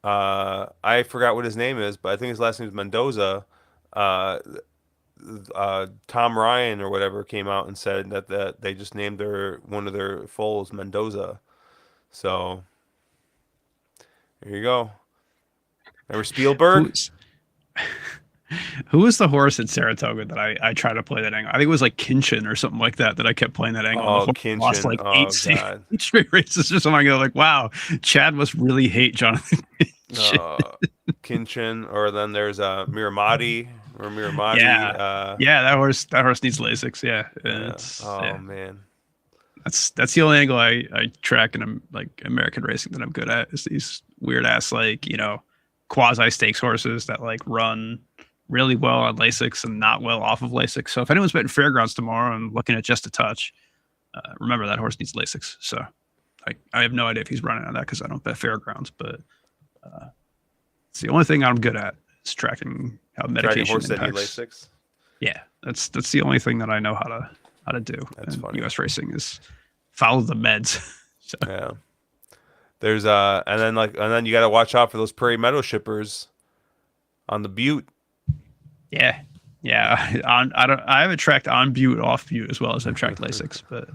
I forgot what his name is, but I think his last name is Mendoza. Uh, Tom Ryan or whatever came out and said that they just named one of their foals Mendoza. So there you go. Remember Spielberg? Who's who was the horse at Saratoga that I tried to play that angle? I think it was like Kinchin or something like that I kept playing that angle. And the Oh, horse lost Kinchin. like Oh, eight God. straight races or something. I go like, wow, Chad must really hate Jonathan. Uh, Kinchin. Or then there's Miramati or Miramati. Yeah, yeah, that horse needs Lasix. Yeah, Yeah. it's Oh, yeah. man. That's the only angle I track in like American racing that I'm good at is these weird ass like quasi stakes horses that like run really well on Lasix and not well off of Lasix. So if anyone's betting fairgrounds tomorrow and looking at just a touch, remember that horse needs Lasix. So I have no idea if he's running on that because I don't bet fairgrounds, but it's the only thing I'm good at is tracking how Dragon medication horse that need impacts. Lasix. Yeah, that's the only thing that I know how to do. That's and funny. U.S. racing is follow the meds. So Yeah. There's and then you got to watch out for those Prairie Meadow shippers on the Butte. yeah, I haven't tracked on Butte, off Butte as well as I've tracked Lasix, but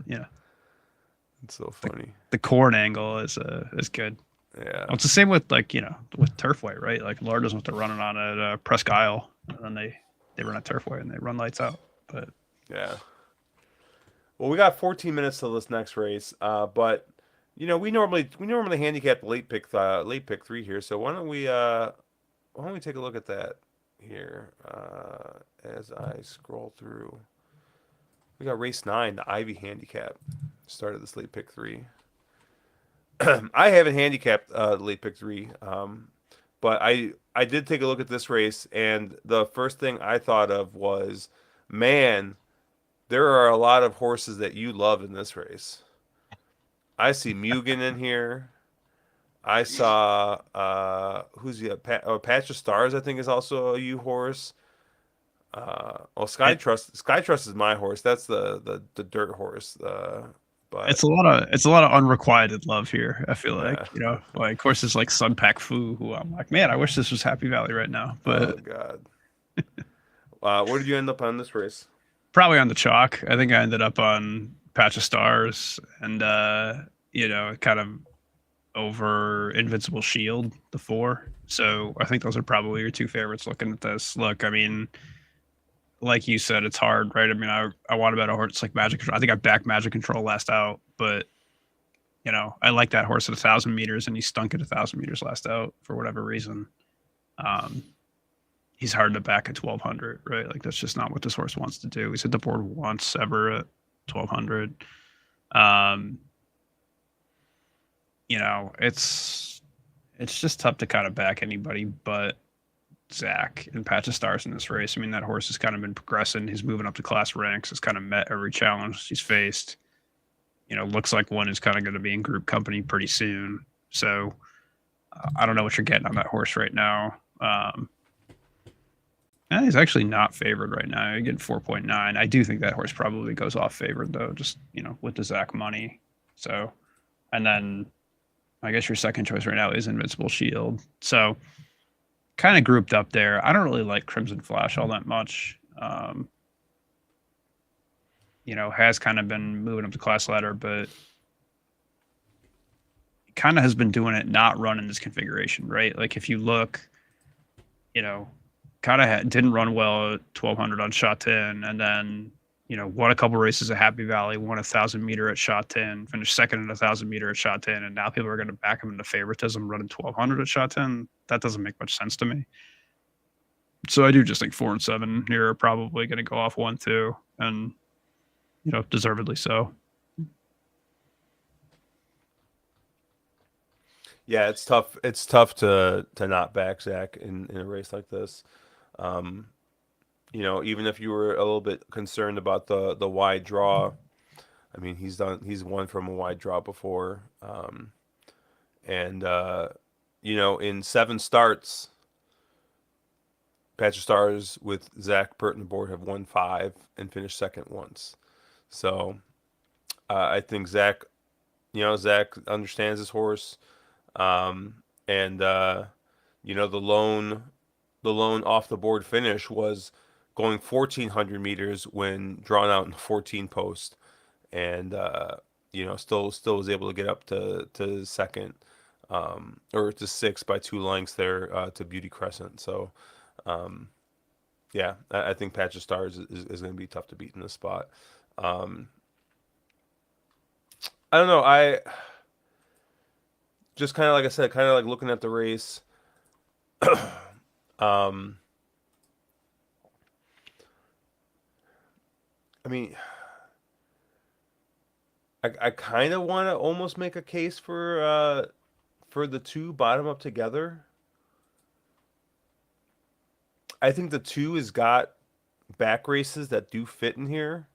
It's so funny. the corn angle is good. Yeah. Well, it's the same with like with Turfway, right? Like Lord doesn't what they're running on at Presque Isle, and then they run at Turfway and they run lights out. But Yeah. Well, we got 14 minutes till this next race, but we normally handicap late pick 3 here. So why don't we take a look at that here as I scroll through. We got race 9, the Ivy handicap, started this late pick 3. I haven't handicapped late pick 3, but I did take a look at this race, and the first thing I thought of was, man, there are a lot of horses that you love in this race. I see Mugen in here. I saw who's the Patch of Stars. I think is also a U horse. Sky Trust is my horse. That's the dirt horse. But it's a lot of unrequited love here. I feel like yeah. like horses like Sunpack Fu, who I'm like, man, I wish this was Happy Valley right now. But Oh God. Where did you end up on this race? probably on the chalk. I think I ended up on Patch of Stars and kind of over Invincible Shield, the 4. So I think those are probably your 2 favorites looking at this. Look, I mean, like you said, it's hard, right? I mean, I want to bet a horse like Magic Control. I think I backed Magic Control last out, but I like that horse at 1,000 meters, and he stunk at 1,000 meters last out for whatever reason. He's hard to back at 1,200, right? Like that's just not what this horse wants to do. He's hit the board once ever at 1,200. It's just tough to kind of back anybody but Zach and Patch of Stars in this race. I mean, that horse has kind of been progressing. He's moving up to class ranks. Has kind of met every challenge he's faced. Looks like one is kind of going to be in group company pretty soon. So I don't know what you're getting on that horse right now. And he's actually not favored right now. You're getting 4.9. I do think that horse probably goes off favored though, just with the Zach money. So, and then I guess your second choice right now is Invincible Shield. So, kind of grouped up there. I don't really like Crimson Flash all that much. Has kind of been moving up the class ladder, but kind of has been doing it not running this configuration, right? Like if you look, you know, kind of didn't run well at 1200 on Sha Tin, and then won a couple races at Happy Valley, won 1,000 meter at Sha Tin, finished second in 1,000 meter at Sha Tin, and now people are going to back him into favoritism running 1200 at Sha Tin. That doesn't make much sense to me. So I do just think 4 and 7 here are probably going to go off 1-2, and deservedly so. Yeah, it's tough. It's tough to not back Zach in a race like this. Um, even if you were a little bit concerned about the wide draw, I mean, he's won from a wide draw before, and in 7 starts, Patch of Stars with Zach Pert on the board have won 5 and finished second once. So I think Zach understands his horse, and the lone off the board finish was going 1,400 meters when drawn out in the 14 post, and still was able to get up to second, or to six by 2 lengths there, to Beauty Crescent. So um, yeah, I think Patch of Stars is going to be tough to beat in this spot. Um, I don't know. I just kind of like I said, kind of like looking at the race. um, I mean, I kind of want to almost make a case for the two bottom up together. I think the two has got back races that do fit in here.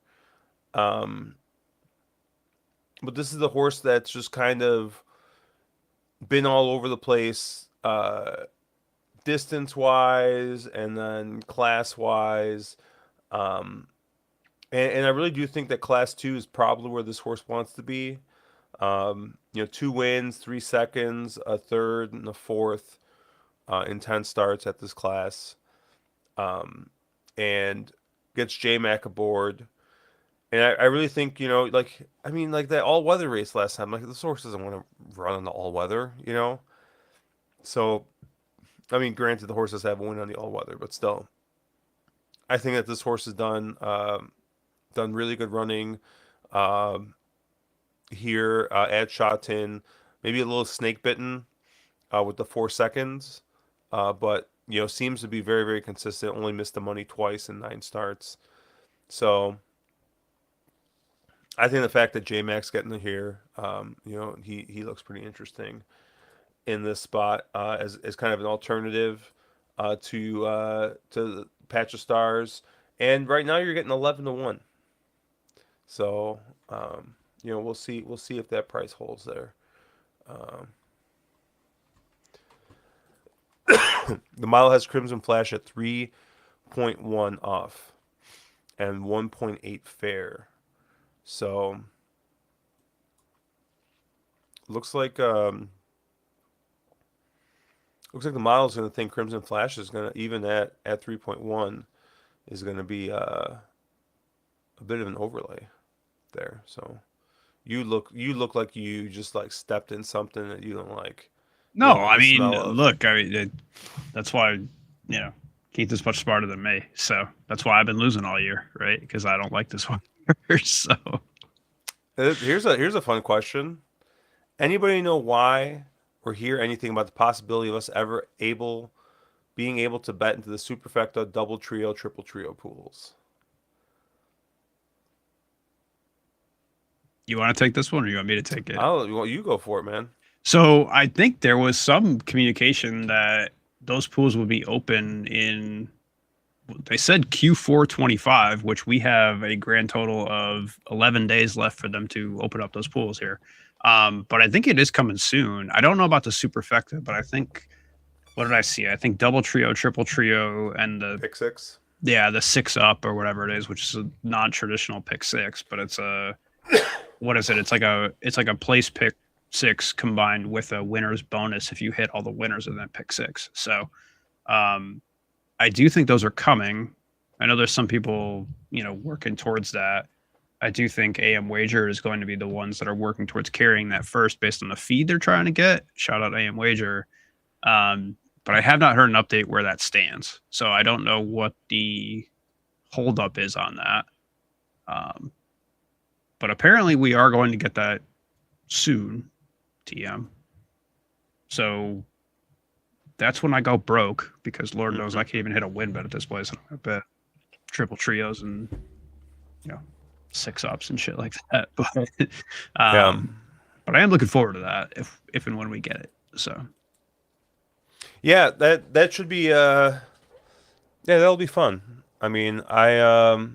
Um, but this is the horse that's just kind of been all over the place, distance wise and then class wise. Um, and I really do think that class two is probably where this horse wants to be. 2 wins, 3 seconds, a third, and a fourth, in 10 starts at this class. And gets J Mac aboard. And I really think, like that all weather race last time, like this horse doesn't want to run on the all weather. So, I mean, granted, the horse does have a win on the all weather, but still, I think that this horse has done really good running, um, here, at Sha Tin. Maybe a little snake bitten, with the 4 seconds, but seems to be very very consistent. Only missed the money twice in 9 starts. So I think the fact that J Max getting here, he looks pretty interesting in this spot, as kind of an alternative, to Patch of Stars. And right now you're getting 11-1. So we'll see if that price holds there. Um, the mile has Crimson Flash at 3.1 off and 1.8 fair. So looks like um, looks like the model's going to think Crimson Flash is going to, even at 3.1, is going to be, a bit of an overlay there. So you look like you just like stepped in something that you don't like. You No, don't like I the mean, smell of. look, that's why Keith is much smarter than me. So that's why I've been losing all year, right? Because I don't like this one. So Here's a fun question. Anybody know why or hear anything about the possibility of us ever being able to bet into the superfecta double trio, triple trio pools? you want to take this one, or you want me to take it? Well, you go for it, man. So I think there was some communication that those pools would be open in they said Q4 25, which we have a grand total of 11 days left for them to open up those pools here. But I think it is coming soon. I don't know about the superfecta, but I think, what did I see? I think double trio, triple trio, and Pick six. the 6 up or whatever it is, which is a non-traditional pick six, but it's a, what is it? It's like a place pick six combined with a winner's bonus if you hit all the winners of that pick six. So I do think those are coming. I know there's some people, working towards that. I do think AM Wager is going to be the ones that are working towards carrying that first based on the feed they're trying to get. Shout out AM Wager. But I have not heard an update where that stands. So I don't know what the holdup is on that. But apparently we are going to get that soon, TM. So that's when I go broke, because Lord knows I can't even hit a win bet at this place. I bet triple trios and 6 ups and shit like that. But but I am looking forward to that if and when we get it. So yeah, that should be that'll be fun. I mean, I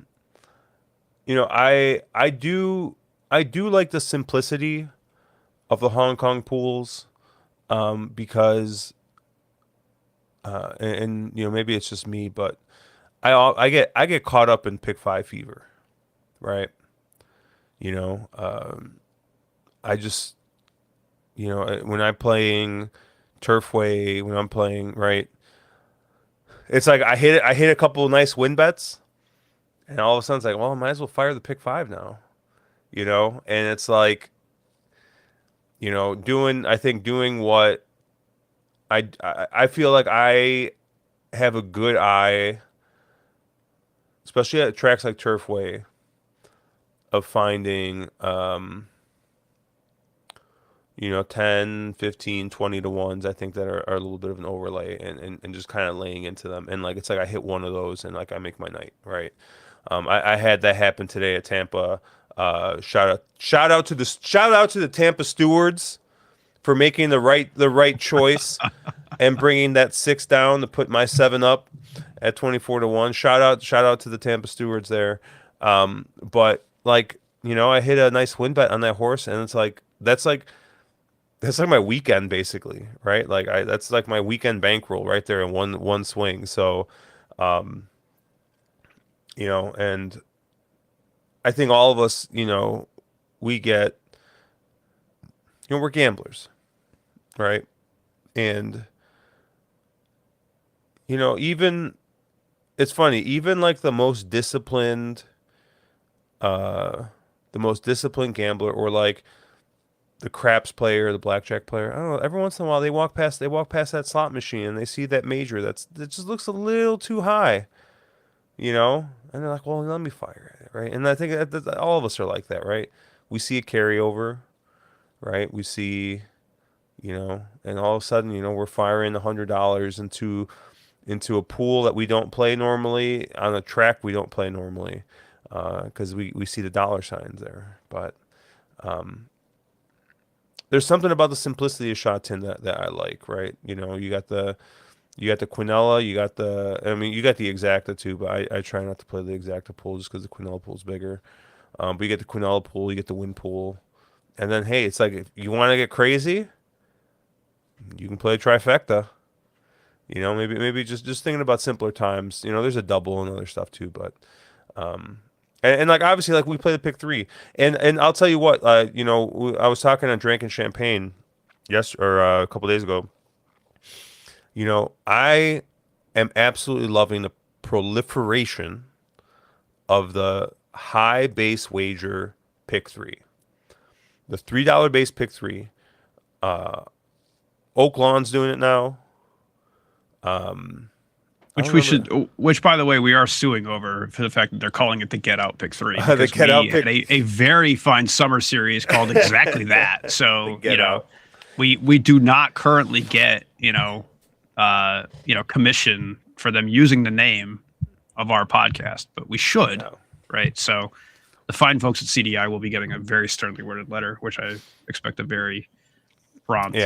do like the simplicity of the Hong Kong pools, because and maybe it's just me, but I get caught up in pick five fever, right? I just when I'm playing Turfway, when I'm playing, right, it's like I hit a couple of nice win bets, and all of a sudden it's like, well, I might as well fire the pick five now, and it's like, doing what I feel like I have a good eye, especially at tracks like Turfway, of finding 10, 15, 20 to ones, I think, that are a little bit of an overlay, and just kind of laying into them. And like, it's like I hit one of those and like I make my night, right? I had that happen today at Tampa. Shout out to the Tampa stewards for making the right choice and bringing that 6 down to put my 7 up at 24 to 1. Shout out to the Tampa stewards there. But like, I hit a nice win bet on that horse, and it's like that's like my weekend basically, right? Like that's like my weekend bankroll right there in one swing. So, and I think all of us, we get, we're gamblers, right? And even it's funny, even like the most disciplined gambler, or like the craps player, the blackjack player, I don't know, every once in a while they walk past that slot machine and they see that major that just looks a little too high, and they're like, well, let me fire it, right? And I think that all of us are like that, right? We see a carryover, right? We see, and all of a sudden, we're firing $100 into a pool that we don't play normally, on a track we don't play normally, because we see the dollar signs there. But there's something about the simplicity of Sha Tin that I like, right? You got the Quinella, you got the exacta too, but I try not to play the exacta pool just because the Quinella pool's bigger. But you get the Quinella pool, you get the win pool, and then hey, it's like, if you want to get crazy, you can play a trifecta. Maybe just thinking about simpler times. There's a double and other stuff too, but and like, obviously, like, we play the pick three, and I'll tell you what, I was talking on Drinking Champagne a couple days ago. I am absolutely loving the proliferation of the high base wager pick three, the $3 base pick three. Oak Lawn's doing it now. Which, by the way, we are suing over for the fact that they're calling it the Get Out Pick 3. The Get Out Pick. Had a very fine summer series called exactly that. So, we do not currently get, commission for them using the name of our podcast, but we should, right? So the fine folks at CDI will be getting a very sternly worded letter, which I expect a very prompt,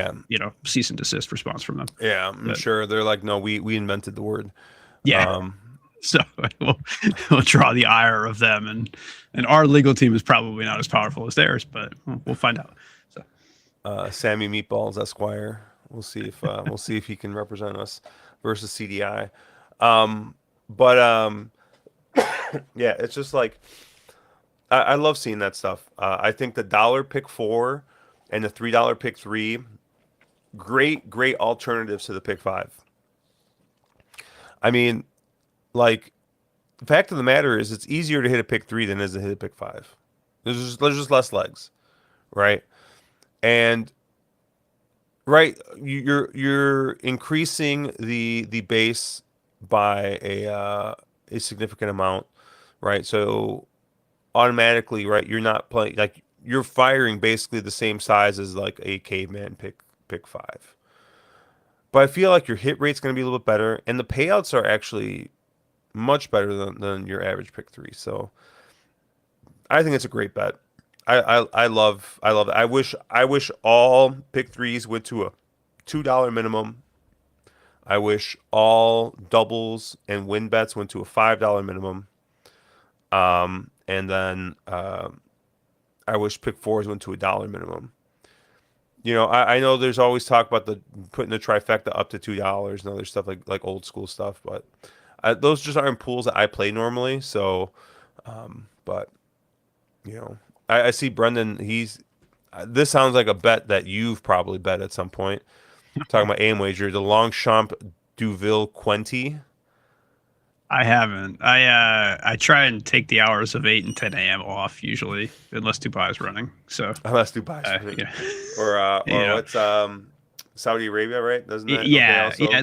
cease and desist response from them. Yeah, I'm sure they're like, no, we invented the word. Yeah. So we'll, we'll draw the ire of them, and our legal team is probably not as powerful as theirs, but we'll find out. So Sammy Meatballs Esquire. We'll see if he can represent us versus CDI. But yeah, it's just like I love seeing that stuff. I think the dollar pick four and the $3 pick three, great alternatives to the pick five. I mean, like the fact of the matter is, it's easier to hit a pick three than it is to hit a pick five. There's just less legs, right? And you're increasing the base by a significant amount, right? So automatically, right, you're not playing like you're firing basically the same size as like a caveman pick five. But I feel like your hit rate's going to be a little bit better, and the payouts are actually much better than your average pick three. So I think it's a great bet. I love it. I wish all pick threes went to a $2 minimum. I wish all doubles and win bets went to a $5 minimum. And then I wish pick fours went to $1 minimum. I know there's always talk about the putting the trifecta up to $2 and other stuff like old school stuff, but those just aren't pools that I play normally. So, but you know, I see Brendan. This sounds like a bet that you've probably bet at some point. Talking about aim wager, the Longchamp Duville Quenty. I haven't. I try and take the hours of 8 and 10 a.m. off usually, unless Dubai's running. So Unless Dubai's yeah, or what's Saudi Arabia, right? Doesn't that yeah, also? yeah.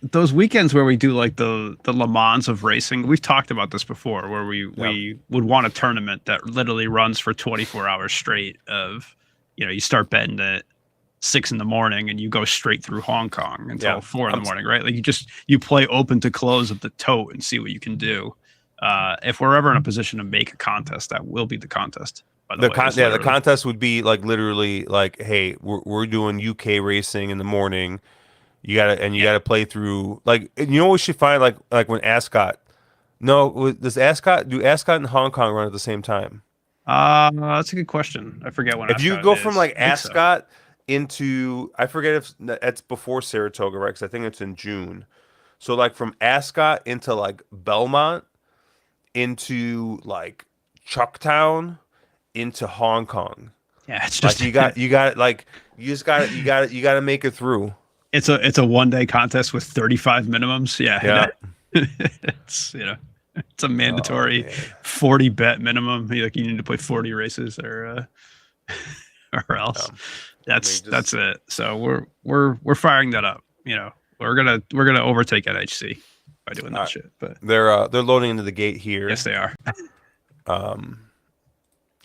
Those weekends where we do like the Le Mans of racing, we've talked about this before, where we would want a tournament that literally runs for 24 hours straight. Of you start betting at 6 in the morning and you go straight through Hong Kong until 4 in the morning, right? Like you play open to close of the tote and see what you can do. If we're ever in a position to make a contest, that will be the contest. By the way, The contest would be like literally like, hey, we're doing UK racing in the morning. You gotta play through like, and what we should find like when Ascot. No, does Ascot and Hong Kong run at the same time? That's a good question. I forget when If you Ascot go is. from like I think so. Ascot into, I forget if that's before Saratoga, right? Because I think it's in June. So like from Ascot into like Belmont into like Chucktown into Hong Kong. Yeah, it's Like just you got like you got to make it through. it's a 1 day contest with 35 minimums. Yeah, Yeah. it's it's a Oh mandatory man. 40 bet minimum. Like you need to play 40 races or Yeah. else. I mean, That's just it. So we're firing that up. We're gonna overtake NHC by doing that shit. But they're loading into the gate here. yes, they are. Um,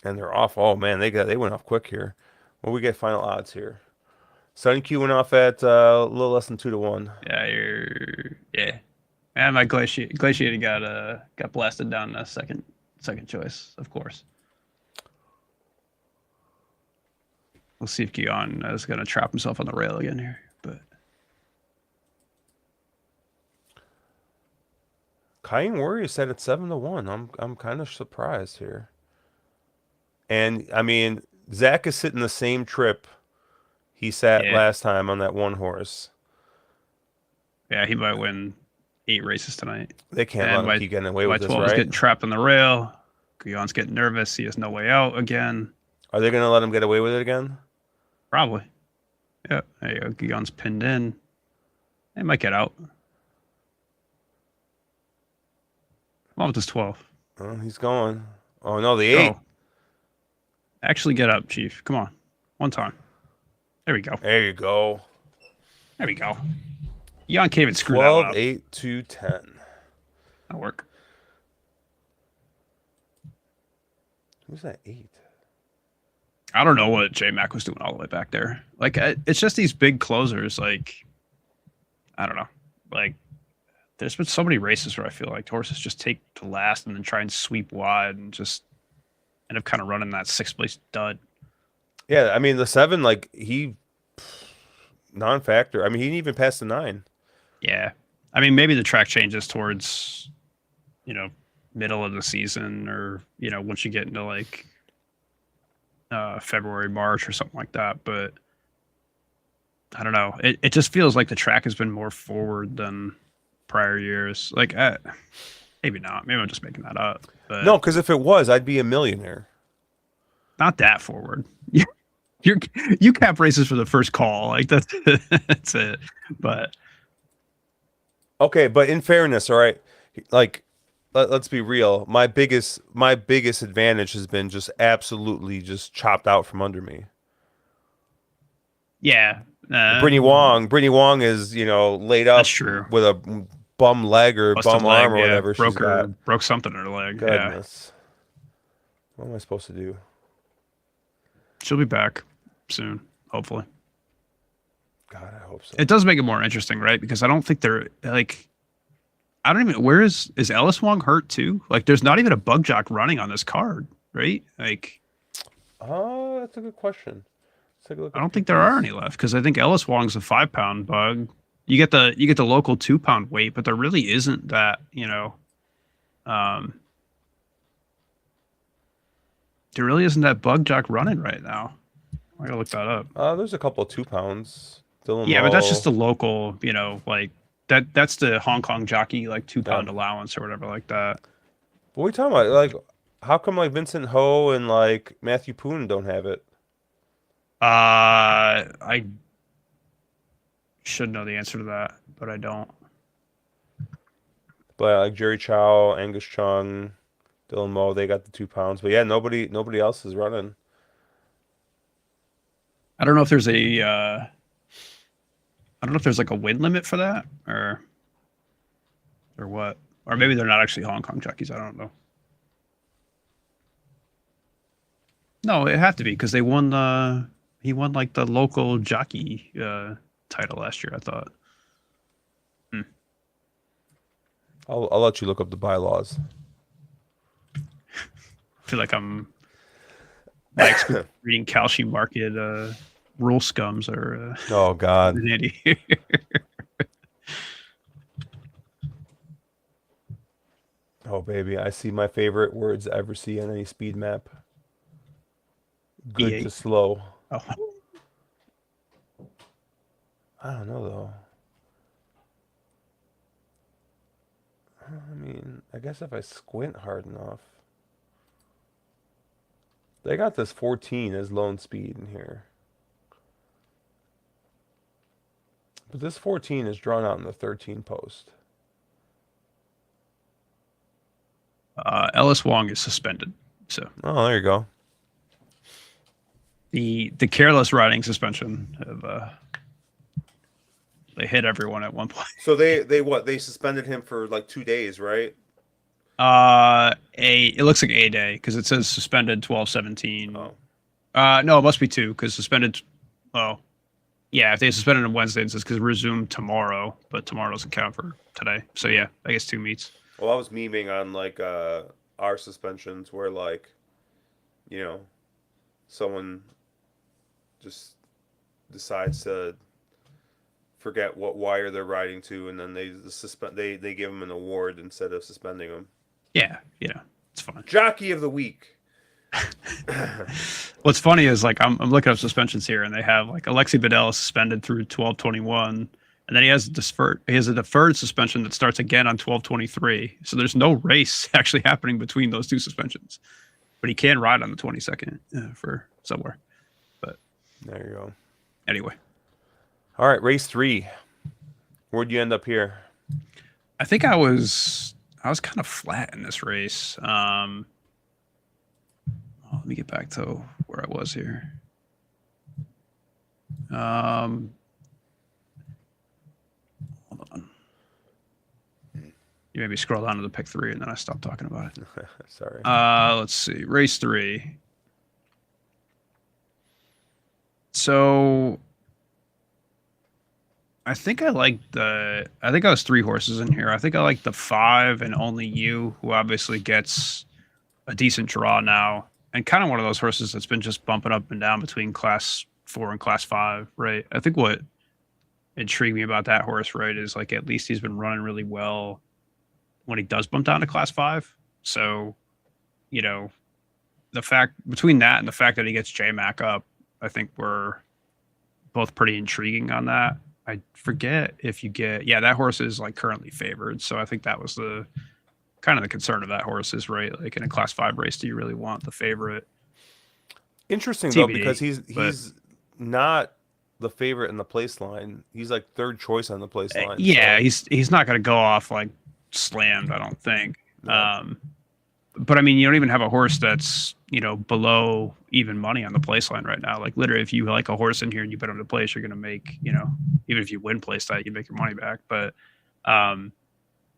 and they're off. Oh man, they went off quick here. What we get final odds here? Sun Q went off at a little less than 2-1. Yeah. And my glaciator got blasted down a second choice, of course. We'll see if Guion is going to trap himself on the rail again here. But Cayenne Warrior said it's 7-1. I'm kind of surprised here. And I mean, Zach is sitting the same trip he sat yeah, last time on that one horse. yeah, he might win 8 races tonight. They can't And let him keep getting away with this, 12 is right? getting trapped on the rail. Guion's getting nervous. He has no way out again. Are they going to let him get away with it again? Probably. Yeah, there you go. Guion's pinned in. They might get out. Well, with this 12. Oh, he's going. Oh no, the 8. Go. Actually get up, Chief. Come on. One time. There we go. There you go. There we go. Guion can't even screw that 12, one up. 8 to 10. That'll work. Who's that 8? I don't know what J Mac was doing all the way back there. Like, it's just these big closers. Like, I don't know. Like, there's been so many races where I feel like horses just take to last and then try and sweep wide and just end up kind of running that 6th place dud. Yeah, I mean the 7, like non-factor. I mean he didn't even pass the 9. Yeah. I mean, maybe the track changes towards you know, middle of the season, or once you get into like February, March, or something like that. But I don't know. It just feels like the track has been more forward than prior years. Like, maybe not. Maybe I'm just making that up, No, but because if it was, I'd be a millionaire. not that forward. You you cap races for the first call. Like that's that's it. But Okay, but in fairness, all right, like let's be real. My biggest advantage has been just absolutely just chopped out from under me. yeah, Brittany Wong is, laid that's up true. with a bum leg or Busted bum arm leg. or Yeah, whatever she's got. broke something in her leg. Yeah, Goodness. What am I supposed to do? she'll be back soon, hopefully. God, I hope so. It does make it more interesting, right? Because I don't think they're like, I don't even, where is Ellis Wong hurt too? Like there's not even a bug jock running on this card, right? Like Oh, that's a good question. Let's take a look I at don't think there are PPs. any left because I think Ellis Wong's a 5 pound bug. You get the local 2 pound weight, but there really isn't that, um there really isn't that bug jock running right now. I gotta look that up. There's a couple of 2 pounds. Dylan Yeah, but that's just Moe. the local, like that's the Hong Kong jockey like two Yeah. pound allowance or whatever like that. What are we talking about? Like, how come like Vincent Ho and like Matthew Poon don't have it? I should know the answer to that, but I don't. But like Jerry Chow, Angus Chung, Dylan Moe, they got the 2 pounds. But yeah, nobody else is running. I don't know if there's a I don't know if there's like a win limit for that or what. Or maybe they're not actually Hong Kong jockeys. I don't know. No, it had to be because they won the he won like the local jockey title last year, I thought. Hmm. I'll let you look up the bylaws. I feel like I'm my experience reading Kalshi Market rule scums or Oh God. an idiot. Oh baby, I see my favorite words I ever see on any speed map. Good to E8. slow. Oh, I don't know though. I mean, I guess if I squint hard enough. They got this 14 as lone speed in here. But this 14 is drawn out in the 13 post. Ellis Wong is suspended. So Oh, there you go. the careless riding suspension of they hit everyone at one point. So they what? They suspended him for like 2 days, right? It looks like a day because it says suspended 12/17. Oh. No, it must be two because suspended. Oh, yeah. If they suspended on Wednesday, it says because resume tomorrow, but tomorrow doesn't count for today. So yeah, I guess two meets. Well, I was memeing on like our suspensions where like, you know, someone just decides to forget what wire they're riding to, and then they give them an award instead of suspending them. Yeah, it's fine. Jockey of the week. What's funny is like I'm looking up suspensions here, and they have like Alexi Bedell is suspended through 12/21, and then he has a deferred suspension that starts again on 12/23. So there's no race actually happening between those two suspensions, but he can ride on the 22nd for somewhere. But There you go. anyway, All right, race 3. Where'd you end up here? I think I was kind of flat in this race. Let me get back to where I was here. Hold on. You maybe scroll down to the pick 3 and then I stop talking about it. Sorry. Let's see. Race 3. So I think I was 3 horses in here. I think I like the 5 and Only You, who obviously gets a decent draw now. And kind of one of those horses that's been just bumping up and down between class 4 and class 5, right? I think what intrigued me about that horse, right, is like at least he's been running really well when he does bump down to class 5. So, you know, the fact between that and the fact that he gets J Mac up, I think we're both pretty intriguing on that. I forget if you get, yeah, that horse is like currently favored. So I think that was the kind of the concern of that horse is, right? Like in a class 5 race, do you really want the favorite? Interesting though, because TBD. he's But he's not the favorite in the place line. He's like third choice on the place line. yeah, So he's not going to go off like slammed, I don't think. yeah, But I mean, you don't even have a horse that's, below even money on the place line right now. Like literally, if you like a horse in here and you put him to place, you're going to make, even if you win place that, you make your money back. But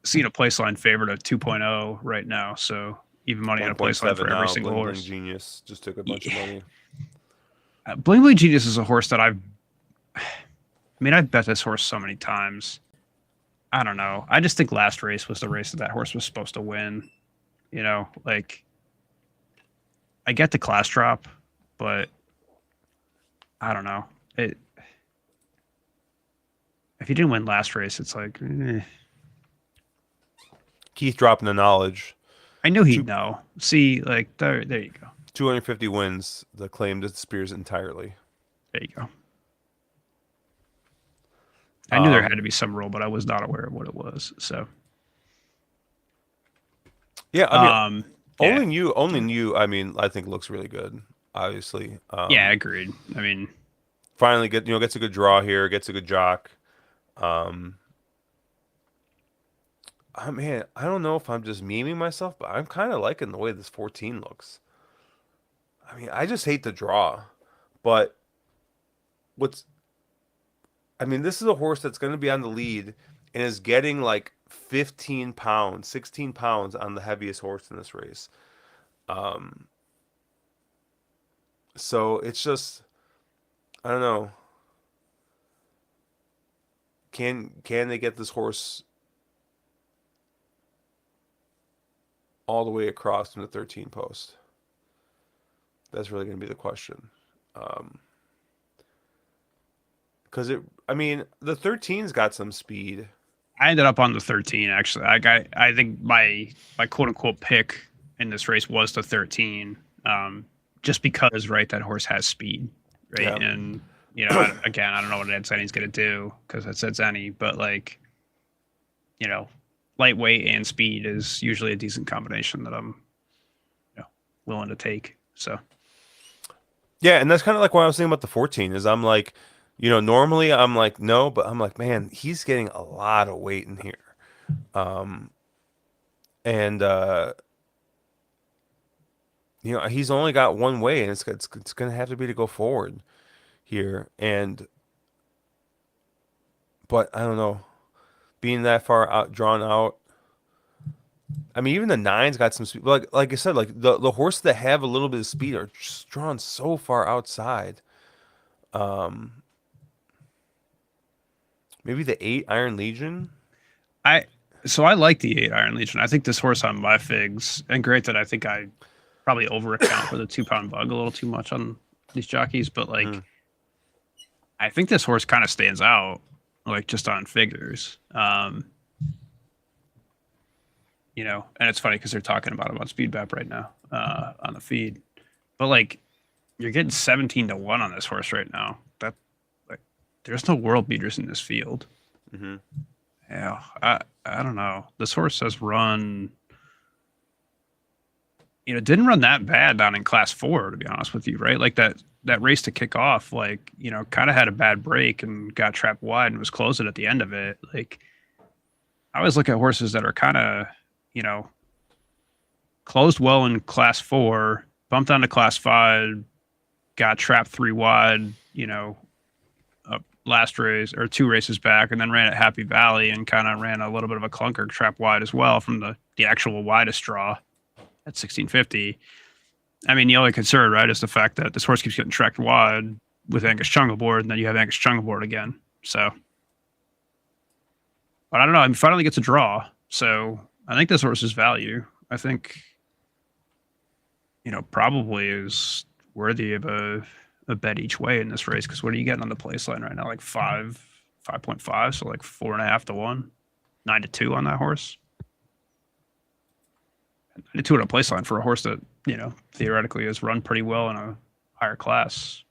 seeing a place line favored at 2.0 right now. So even money on a place line 1.7 for every now. single Bling Bling horse. Genius just took a bunch of money. Bling Bling Genius is a horse that I've bet this horse so many times. I don't know. I just think last race was the race that horse was supposed to win. Like I get the class drop, but I don't know. If he didn't win last race, it's like Keith dropping the knowledge. I knew he'd Two, know. See, like there you go. 250 wins. The claim disappears entirely. There you go. I knew there had to be some rule, but I was not aware of what it was. So Yeah, I mean, yeah. Only you. I mean, I think looks really good. Obviously, Yeah, agreed. I mean, finally gets a good draw here, gets a good jock. Man, I don't know if I'm just memeing myself, but I'm kind of liking the way this 14 looks. I mean, I just hate the draw, but what's I mean, this is a horse that's going to be on the lead and is getting like 15 pounds, 16 pounds on the heaviest horse in this race. Um, so it's just, I don't know. Can they get this horse all the way across from the 13 post? That's really going to be the question. Because I mean, the 13's got some speed. I ended up on the 13 actually. I think my quote unquote pick in this race was the 13, just because right that horse has speed, right? Yeah. And again, I don't know what Ed Zenny's gonna do because it said Zenny, but like lightweight and speed is usually a decent combination that I'm willing to take. So Yeah, and that's kind of like what I was thinking about the 14 is I'm like, normally I'm like, no, but I'm like, man, he's getting a lot of weight in here. And he's only got one way, and it's going to have to be to go forward here. But I don't know, being that far out, drawn out. I mean, even the nine's got some speed. Like I said, like the horses that have a little bit of speed are just drawn so far outside. Maybe the 8 Iron Legion. I I like the 8 Iron Legion. I think this horse on my figs, and great that I think I probably over account for the 2 pound bug a little too much on these jockeys, but like I think this horse kind of stands out, like just on figures. And it's funny because they're talking about him on Speed Bap right now on the feed, but like you're getting 17-1 on this horse right now. That like there's no world beaters in this field. Mm-hmm. Yeah, I don't know. This horse has run, didn't run that bad down in class 4, to be honest with you, right? Like that race to kick off, like, kind of had a bad break and got trapped wide and was closing at the end of it. Like, I always look at horses that are kind of, closed well in class 4, bumped onto class 5, got trapped 3 wide, last race or 2 races back, and then ran at Happy Valley and kind of ran a little bit of a clunker trap wide as well from the actual widest draw at 1650. I mean, the only concern, right, is the fact that this horse keeps getting tracked wide with Angus Chung aboard, and then you have Angus Chung aboard again. So, but I don't know. He finally gets a draw, so I think this horse's value, I think, probably is worthy of a bet each way in this race. Because what are you getting on the place line right now? Like 5.5, so like 4.5 to 1, 9 to 2 on that horse. 92 on a place line for a horse that, theoretically has run pretty well in a higher class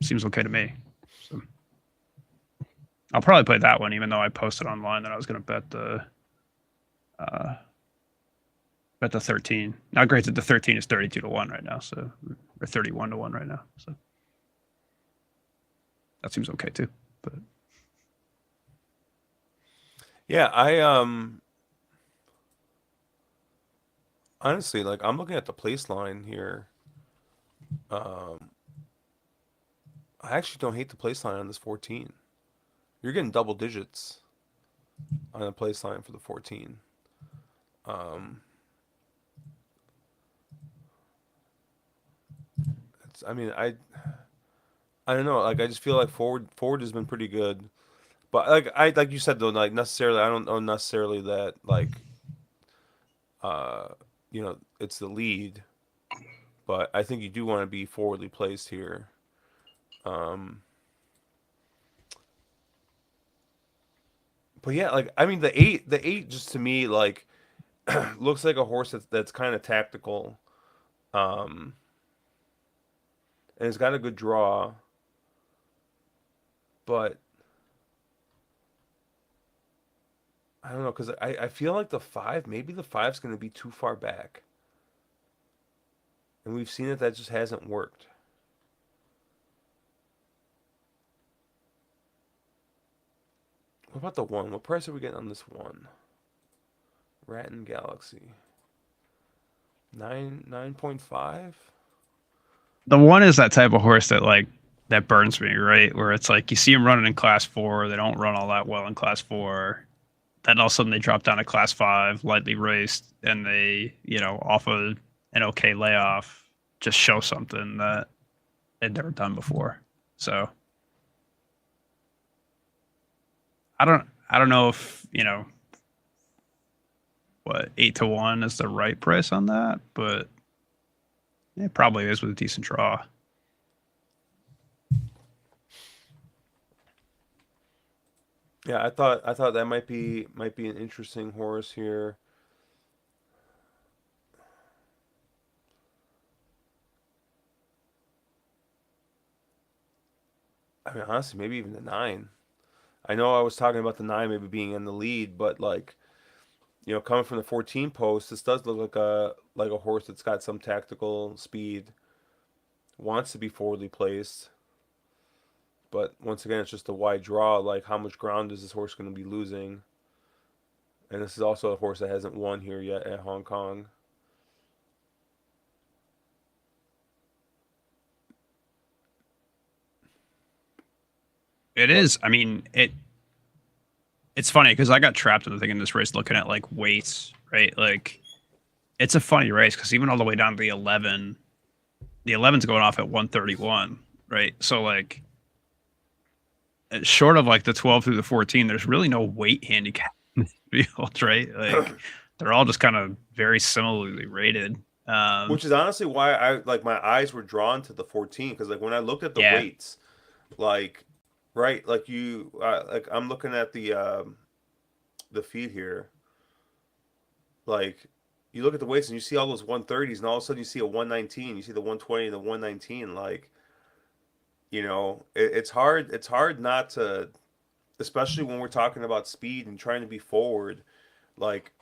seems okay to me. So I'll probably play that one, even though I posted online that I was going to bet the 13. Now, granted, the 13 is 32-1 right now, so or 31-1 right now. So that seems okay too. But Yeah, honestly, like I'm looking at the place line here. Um, I actually don't hate the place line on this 14. You're getting double digits on the place line for the 14. Um, I mean, I don't know. Like I just feel like forward has been pretty good, but like you said though, like necessarily I don't know necessarily that like uh it's the lead, but I think you do want to be forwardly placed here. Um, but yeah, like I mean the eight just to me like looks like a horse that's kind of tactical. Um, and it's got a good draw, but I don't know because I feel like the five maybe the five's going to be too far back, and we've seen that just hasn't worked. What about the one? What price are we getting on this one? Ratton Galaxy. 9.5. the one is that type of horse that burns me, right? Where it's like you see them running in class 4, they don't run all that well in class 4. Then all of a sudden they drop down to class 5, lightly raced, and they, off of an okay layoff, just show something that they'd never done before. So I don't know if, what 8-1 is the right price on that, but it probably is with a decent draw. Yeah, I thought that might be an interesting horse here. I mean, honestly, maybe even the nine. I know I was talking about the nine maybe being in the lead, but like coming from the 14 post, this does look like a horse that's got some tactical speed, wants to be forwardly placed, but once again, it's just a wide draw. Like, how much ground is this horse going to be losing? And this is also a horse that hasn't won here yet at Hong Kong. It But is. I mean, it's funny because I got trapped in the thing in this race looking at like weights, right? Like it's a funny race because even all the way down to the 11's going off at 131, right? So like short of like the 12 through the 14, there's really no weight handicap in the field, right? Like they're all just kind of very similarly rated. which is honestly why I like my eyes were drawn to the 14 because like when I looked at the Yeah, weights, like right, like like I'm looking at the feed here, like you look at the weights and you see all those 130s and all of a sudden you see a 119, you see the 120 and the 119, like it's hard not to, especially when we're talking about speed and trying to be forward, like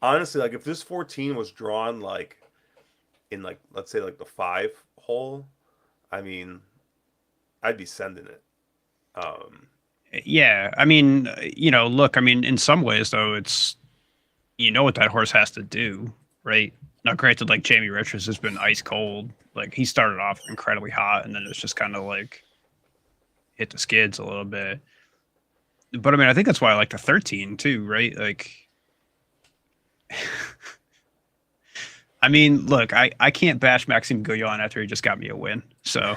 honestly, like if this 14 was drawn like in like let's say like the 5 hole, I mean I'd be sending it. um yeah. I mean, look. I mean, in some ways though, it's what that horse has to do, right? Now, granted, like Jamie Richards has been ice cold. Like he started off incredibly hot, and then it's just kind of like hit the skids a little bit. But I mean, I think that's why I like the 13 too, right? Like, I mean, look, I can't bash Maxime Guyon after he just got me a win, so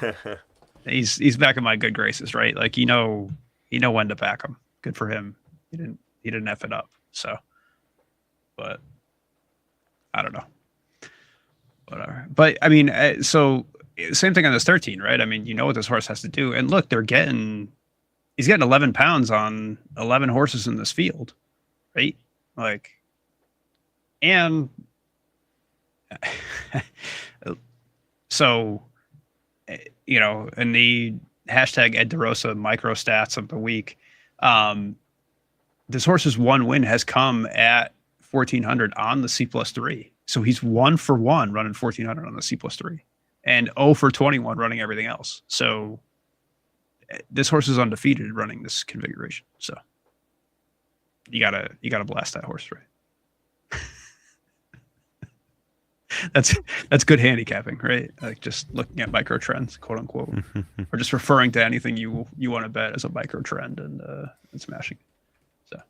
he's back in my good graces, right? Like when to back him. Good for him. He didn't f it up. So, but I don't know. Whatever. But I mean, so same thing on this 13, right? I mean, what this horse has to do. And look, he's getting 11 pounds on 11 horses in this field, right? Like, and So, in the hashtag Ed DeRosa micro stats of the week, um, this horse's one win has come at 1400 on the C+3. So he's 1 for 1 running 1400 on the C+3 and 0 for 21 running everything else. So this horse is undefeated running this configuration. So you gotta blast that horse, right? that's good handicapping, right? Like just looking at micro trends, quote unquote, or just referring to anything you want to bet as a micro trend and smashing. So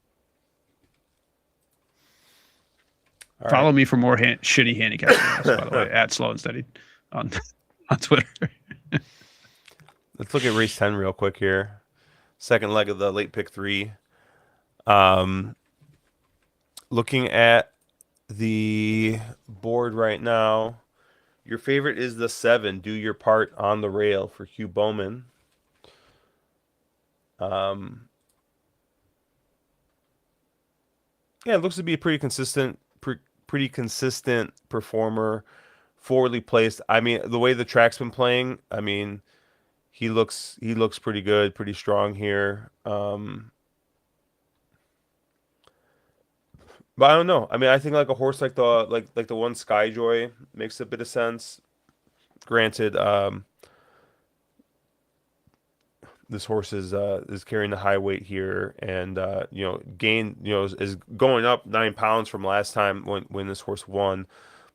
All follow right. me for more shitty handicapping, by the way, at Slow and Steady on on Twitter. Let's look at race 10 real quick here. Second leg of the late pick three. Um, looking at the board right now, your favorite is the 7. Do your part on the rail for Hugh Bowman. Um, yeah, it looks to be a pretty consistent performer, forwardly placed. I mean, the way the track's been playing, I mean, he looks pretty good, pretty strong here. But I don't know. I mean, I think like a horse like the one Skyjoy makes a bit of sense. Granted, this horse is carrying the high weight here, and is going up 9 pounds from last time when this horse won,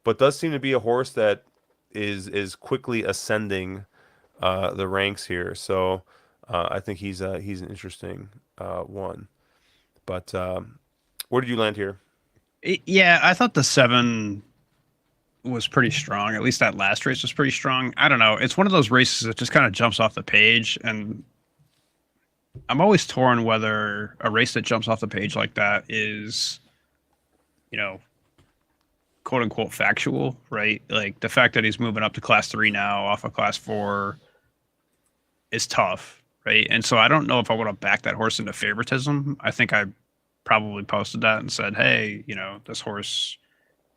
but does seem to be a horse that is quickly ascending the ranks here. So I think he's an interesting one. But where did you land here? Yeah, I thought the 7 was pretty strong. At least that last race was pretty strong. I don't know. It's one of those races that just kind of jumps off the page, and I'm always torn whether a race that jumps off the page like that is, you know, quote unquote factual, right? Like the fact that he's moving up to class 3 now off of class 4 is tough, right? And so I don't know if I want to back that horse into favoritism. I think I probably posted that and said, hey, this horse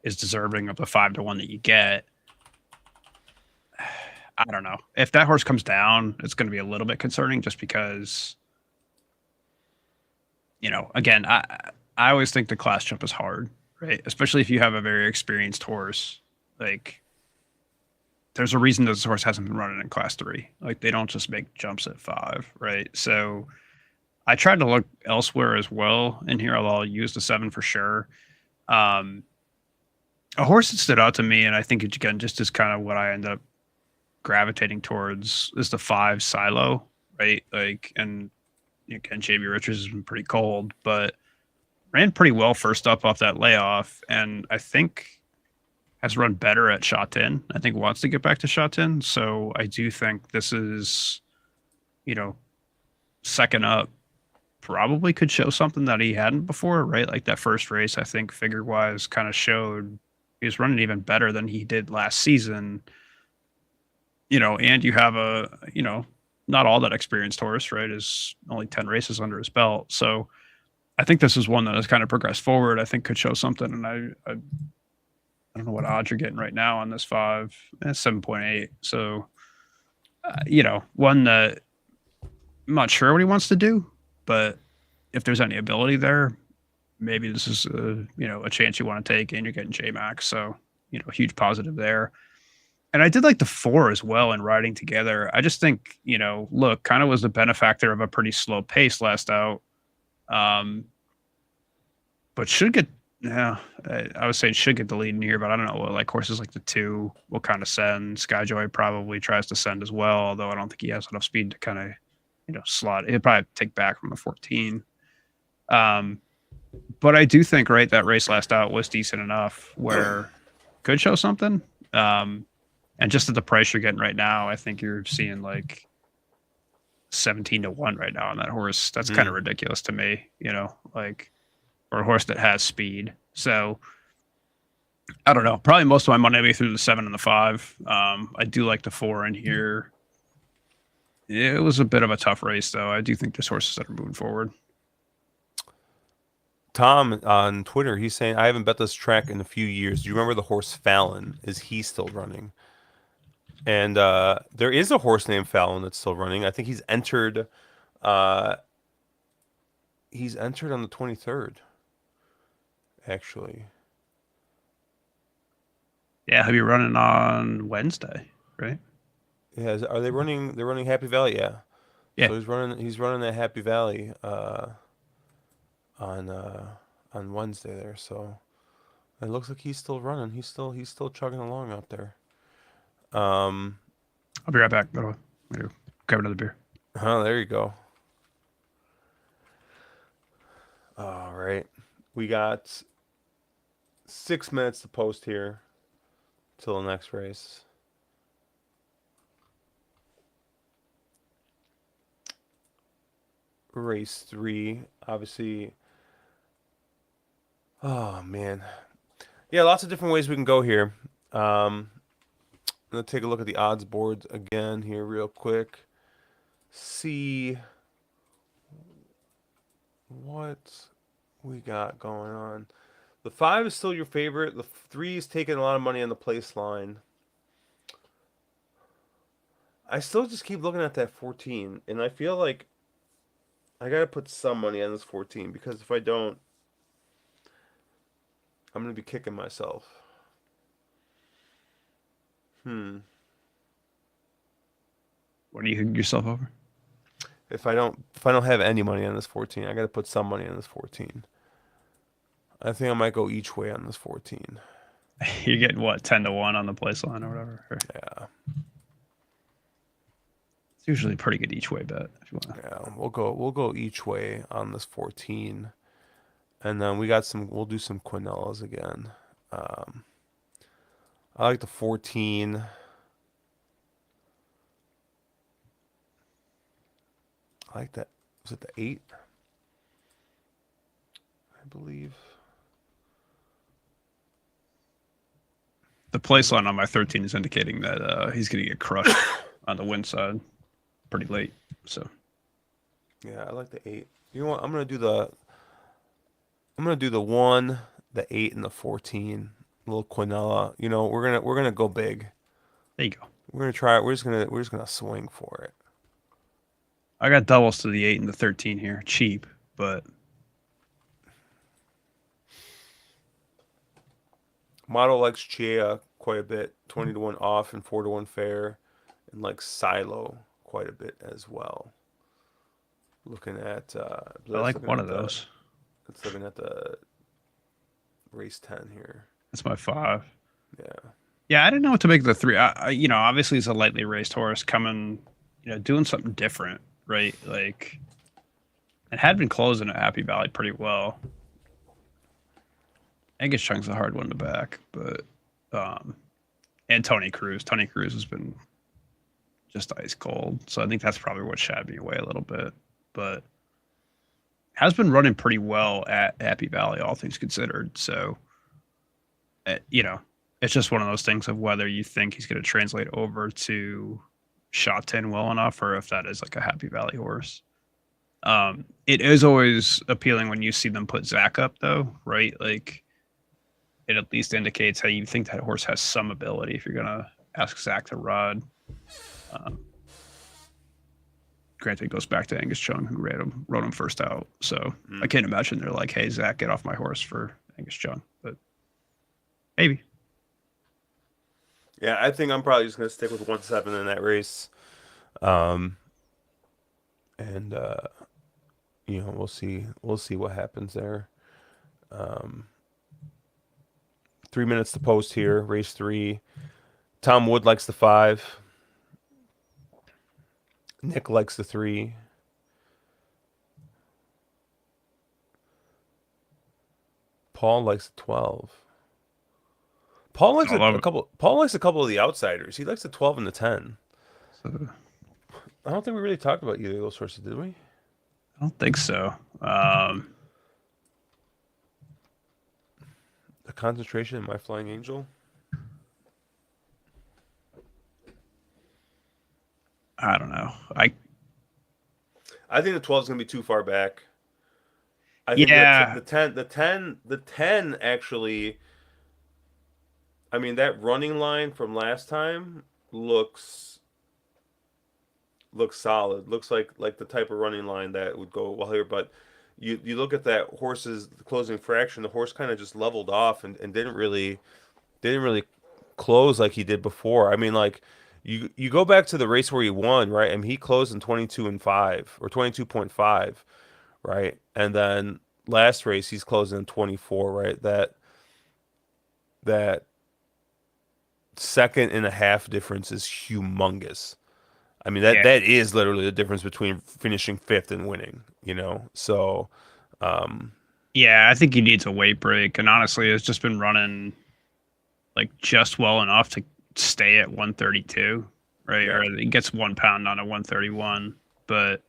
is deserving of the 5-1 that you get. I don't know. If that horse comes down, it's going to be a little bit concerning just because, again, I always think the class jump is hard, right? Especially if you have a very experienced horse. Like, there's a reason this horse hasn't been running in class 3. Like, they don't just make jumps at 5, right? So I tried to look elsewhere as well in here, although I'll use the 7 for sure. A horse that stood out to me, and I think it, again, just is kind of what I end up gravitating towards, is the 5 Silo, right? Like, and again, JB Richards has been pretty cold, but ran pretty well first up off that layoff, and I think has run better at Sha Tin. I think wants to get back to Sha Tin. So I do think this is, second up probably could show something that he hadn't before, right? Like that first race, I think figure wise kind of showed he was running even better than he did last season. And you have not all that experienced horse, right? Is only 10 races under his belt. So I think this is one that has kind of progressed forward. I think could show something. And I don't know what odds you're getting right now on this 5. It's 7.8. So, one that I'm not sure what he wants to do, but if there's any ability there, maybe this is a chance you want to take, and you're getting J Max. So, huge positive there. And I did like the 4 as well in riding together. I just think, look, kind of was the benefactor of a pretty slow pace last out. But should get, yeah, I was saying should get the lead in here, but I don't know. Like horses like the 2 will kind of send. Skyjoy probably tries to send as well, although I don't think he has enough speed to kind of, slot. He'll probably take back from the 14. But I do think, right, that race last out was decent enough where could show something. And just at the price you're getting right now, I think you're seeing like 17-1 right now on that horse. That's kind of ridiculous to me, like for a horse that has speed. So I don't know. Probably most of my money will be through the 7 and the 5. I do like the 4 in here. It was a bit of a tough race, though. I do think there's horses that are moving forward. Tom on Twitter, he's saying, I haven't bet this track in a few years. Do you remember the horse Fallon? Is he still running? And there is a horse named Fallon that's still running. I think uh he's entered on the 23rd, actually. Yeah, he'll be running on Wednesday, right? Yeah, are they running they're running Happy Valley? Yeah. Yeah. So he's running that Happy Valley on Wednesday there. So it looks like he's still running. He's still chugging along out there. Um I'll be right back. By the way, I'm gonna grab another beer. oh, there you go. All right. We got 6 minutes to post here till the next race. Race 3, obviously. Oh man. Yeah, lots of different ways we can go here. I'm gonna take a look at the odds boards again here real quick. See what we got going on. The 5 is still your favorite. The 3 is taking a lot of money on the place line. I still just keep looking at that 14, and I feel like I gotta put some money on this 14 because if I don't, I'm gonna be kicking myself. Hmm. What do you hook yourself over? If I don't have any money on this 14, I gotta put some money on this 14. I think I might go each way on this 14. You're getting what, 10 to 1 on the place line or whatever. Yeah. It's usually a pretty good each way bet if you want to. Yeah, we'll go each way on this 14. And then we'll do some Quinellas again. Um, I like the 14. I like that. Was it the 8? I believe. The place line on my 13 is indicating that he's going to get crushed on the win side pretty late. So Yeah, I like the 8. You know what? I'm gonna do the 1, the 8, and the 14. Little Quinella. We're gonna go big. there you go. We're gonna try it. We're just gonna swing for it. I got doubles to the 8 and the 13 here. Cheap, but Model likes Chia quite a bit. 20 to 1 off and 4 to 1 fair, and likes Silo quite a bit as well. Looking at I that's like looking one at of the those. it's looking at the race 10 here. That's my 5. Yeah. Yeah, I didn't know what to make of the 3. Obviously it's a lightly raced horse coming, doing something different, right? Like it had been closing at Happy Valley pretty well. Angus Chung's a hard one to back, but and Tony Cruz. Tony Cruz has been just ice cold. So I think that's probably what shied me away a little bit. But has been running pretty well at Happy Valley, all things considered. So, it's just one of those things of whether you think he's going to translate over to Sha Tin well enough, or if that is like a Happy Valley horse. It is always appealing when you see them put Zach up, though, right? Like it at least indicates how you think that horse has some ability. If you're going to ask Zach to ride. Um, Granted, it goes back to Angus Chung, who rode him first out. So I can't imagine they're like, "Hey, Zach, get off my horse for Angus Chung." But maybe. Yeah, I think I'm probably just gonna stick with 1-7 in that race. Um, and we'll see what happens there. Um, 3 minutes to post here, race 3. Tom Wood likes the 5. Nick likes the 3. Paul likes the 12. Paul likes I a, love a it. couple. Paul likes a couple of the outsiders. He likes the 12 and the 10. So, I don't think we really talked about either of those horses, did we? I don't think so. The concentration in My Flying Angel. I don't know. I I think the 12 is gonna be too far back. I think that Yeah, the 10 actually. I mean, that running line from last time looks looks solid. Looks like the type of running line that would go well here. But you look at that horse's closing fraction. The horse kind of just leveled off and didn't really close like he did before. I mean, like you go back to the race where he won, right? I mean, he closed in 22 and 5 or 22.5, right? And then last race he's closing in 24, right? That second and a half difference is humongous. I mean, that yeah, that is literally the difference between finishing fifth and winning, you know? So, um, yeah. I think he needs a weight break, and honestly, it's just been running like just well enough to stay at 132, right? yeah. Or he gets 1 pound on a 131, but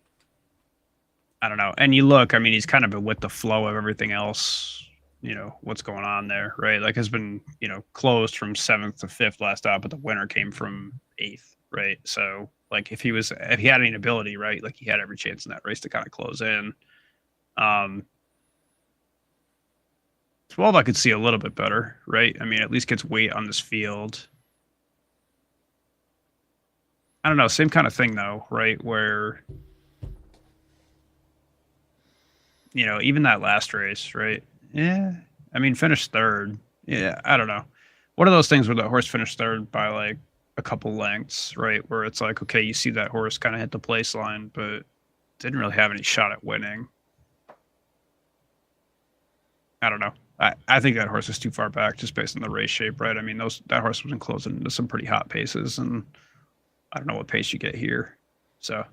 I don't know. And you look, I mean, he's kind of been with the flow of everything else. What's going on there, right? Like has been closed from seventh to fifth last out, but the winner came from eighth, right? So like if he had any ability, right, like he had every chance in that race to kind of close in. 12 I could see a little bit better, right? I mean, at least gets weight on this field. I don't know, same kind of thing though, right? Where even that last race, right? Yeah, I mean, finished third. Yeah, I don't know. One of those things where the horse finished third by like a couple lengths, right? Where it's like, okay, you see that horse kind of hit the place line, but didn't really have any shot at winning. I don't know. I think that horse is too far back just based on the race shape, right? I mean, that horse was closing into some pretty hot paces, and I don't know what pace you get here. So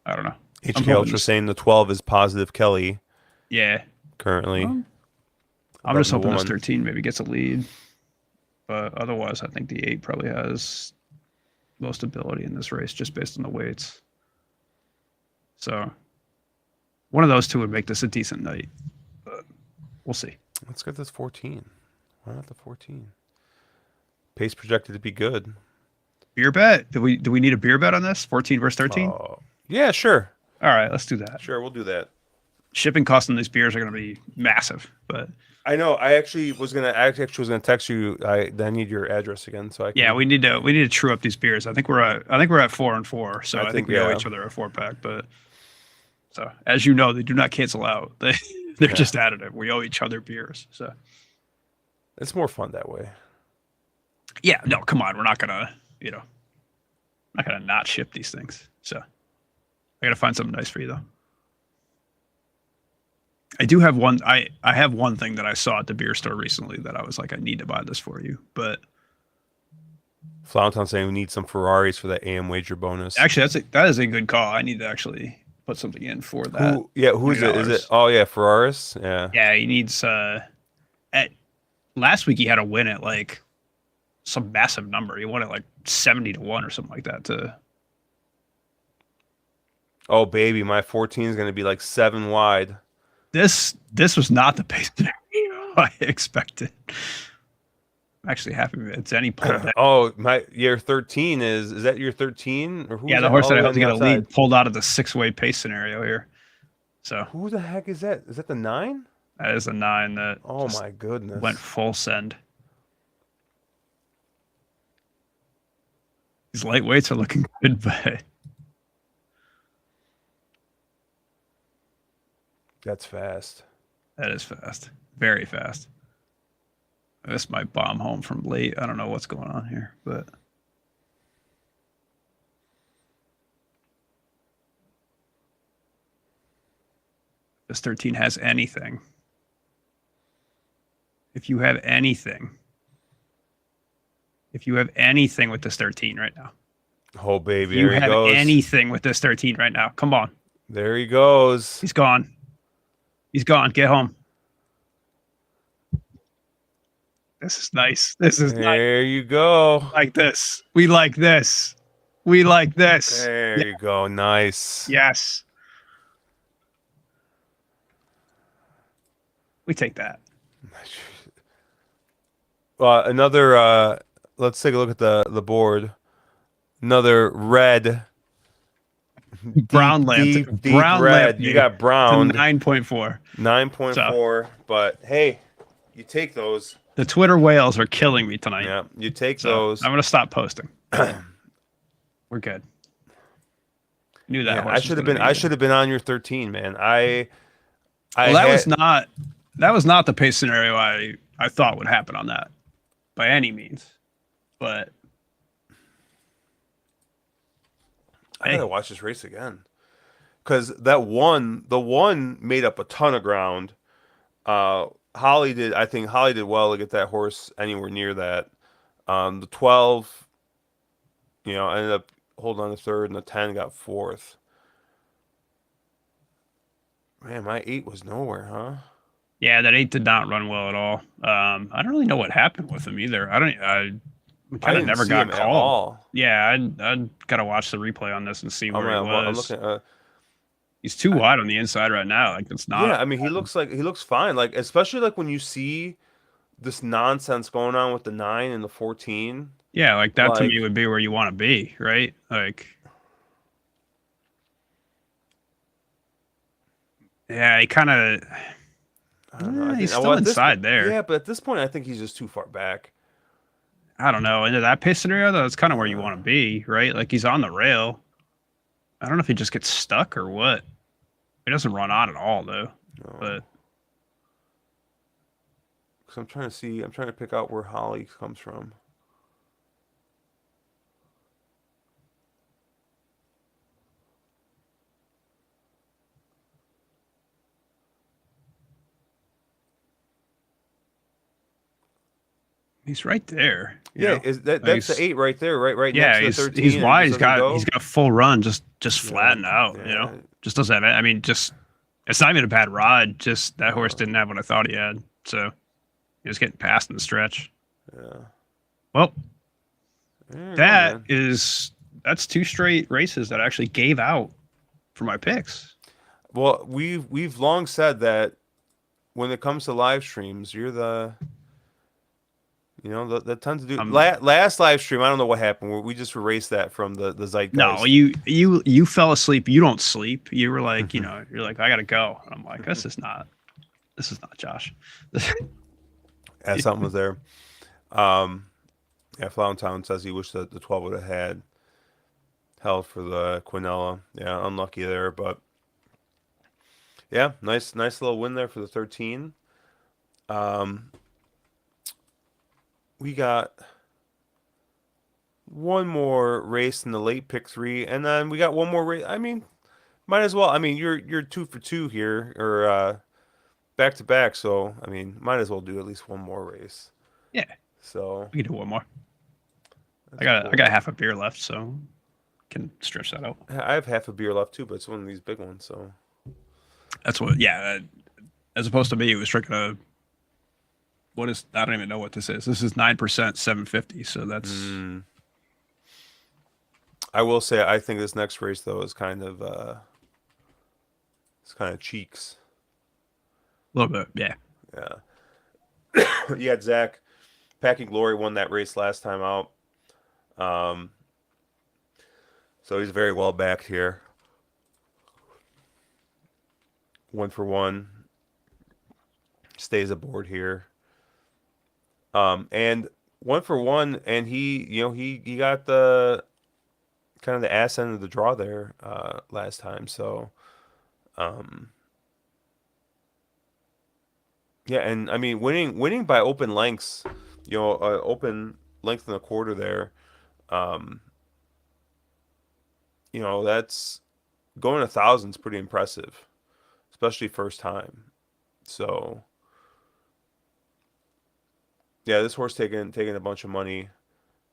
I don't know. I'm HK hoping Ultra this. saying the 12 is positive Kelly Yeah, currently well, I'm above just the hoping this 1. 13 maybe gets a lead, but otherwise, I think the 8 probably has most ability in this race just based on the weights. So one of those two would make this a decent night, but we'll see. Let's get this 14. Why not the 14? Pace projected to be good. Beer bet? Do we need a beer bet on this? 14 versus 13? Oh, yeah, sure. All right, let's do that. Sure, we'll do that. Shipping costs on these beers are going to be massive, but I know. I actually was gonna text you. I need your address again so I yeah, can. we need to true up these beers. I think we're at 4-4, so I I think think we owe yeah, each other a 4 pack. But so as you know, they do not cancel out. They're yeah. just additive. We owe each other beers. So It's more fun that way. yeah, no, come on, we're not gonna not ship these things. So I gotta find something nice for you though. I do have one. I have one thing that I saw at the beer store recently that I was like, I need to buy this for you. But Flountown saying we need some Ferraris for that AM wager bonus. actually, that is a good call. I need to actually put something in for that. Who? Yeah, who twenty is it? Is it? dollars. Oh yeah, Ferraris. Yeah. Yeah, he needs. At last week he had a win at like some massive number. He won at like 70-1 or something like that. To Oh baby, my 14 is gonna be like 7 wide. this was not the pace scenario I expected. I'm actually happy with it. Then he pulled back. Oh my, your 13 is that your 13 or who's Yeah, the that horse all that the I way hope on to the get a outside? lead pulled out of the 6-way pace scenario here. So Who the heck is that? Is that the 9? that is a 9 that Oh just my went goodness. full send. These lightweights are looking good, but That's fast. that is fast. Very fast. This might bomb home from late. I don't know what's going on here, but this 13 has anything. If you have anything, if you have anything with this 13 right now, Oh if baby, you there he have goes. anything with this 13 right now, come on. There he goes. He's gone. He's gone. Get home. This is nice. This is nice. There you go. Like this. We like this. We like this. There you go. Nice. Yes. We take that. Another let's take a look at the board. Another red, Brown lamped. deep Brown lamped red. You me got to browned 9.4. So 9.4. But hey, you take those. the Twitter whales are killing me tonight. Yeah, you take So those. I'm gonna stop posting. We're good. Knew that Yeah, I horse was should have gonna been. be I here. should have been on your 13, man. I Well, had. that was not the pace scenario I thought would happen on that by any means. But I gotta hey, watch this race again because that one, the one made up a ton of ground. Holly did. I think Holly did well to get that horse anywhere near that. The 12, ended up holding on to third, and the 10 got fourth. Man, my 8 was nowhere, huh? yeah, that 8 did not run well at all. I don't really know what happened with him either. I I kind of didn't never see him got at called. all. Yeah, I gotta watch the replay on this and see where he I'm was. looking. He's too wide on the inside right now. Like it's not. Yeah, I mean, he looks fine. Like especially like when you see this nonsense going on with the 9 and the 14. Yeah, like that to me Like would be where you want to be, right? Like, yeah, he kind of. I don't know. I think He's well still at this point, inside there. yeah, but at this point, I think he's just too far back. I don't know. Into that pace scenario, though, it's kind of where you Uh, want to be, right? Like he's on the rail. I don't know if he just gets stuck or what. He doesn't run on at all, though. no, But because I'm trying to see. I'm trying to pick out where Holly comes from. he's right there. You Yeah, know, is that like that's the 8 right there, right next yeah, to the he's 13, and it wide. just doesn't He's go. got full run, just Yeah, flattened out. You know, yeah. just doesn't have it. I mean, just it's not even a bad ride. Just that horse Uh, didn't have what I thought he had. So he was getting past in the stretch. yeah. Well, There you go, that man. is that's 2 straight races that I actually gave out for my picks. Well, we've long said that when it comes to live streams, you're the tons to do. Um, Last live stream, I don't know what happened. We just erased that from the no, zeitgeist. you fell asleep. You don't sleep. You were like, you're like, I gotta go. And I'm like, this is not Josh. Yeah, something was there. Um, yeah, Flowntown says he wished that the 12 would have had held for the Quinella. Yeah, unlucky there, but yeah, nice little win there for the 13. Um, we got one more race in the late pick 3, and then we got one more race. I mean, might as well. I mean, you're 2 for 2 here, or back to back. So I mean, might as well do at least one more race. Yeah, So we can do one more. that's I cool. got half a beer left, so can stretch that out. I have half a beer left too, but it's one of these big ones. So That's what. Yeah, as opposed to me, it was drinking a. What is? I don't even know what this is. This is 9%, 750. So that's I will say, I think this next race though is kind of it's kind of cheeks. a little bit. Yeah. Yeah, you had Zach Packing Glory won that race last time out. Um, so he's very well backed here. 1 for 1 stays aboard here. And 1 for 1, and he got the kind of the ass end of the draw there last time. So yeah, and I mean winning by open lengths, open length and a quarter there. Um, that's going 1,000 is pretty impressive, especially first time. So yeah, this horse taking a bunch of money.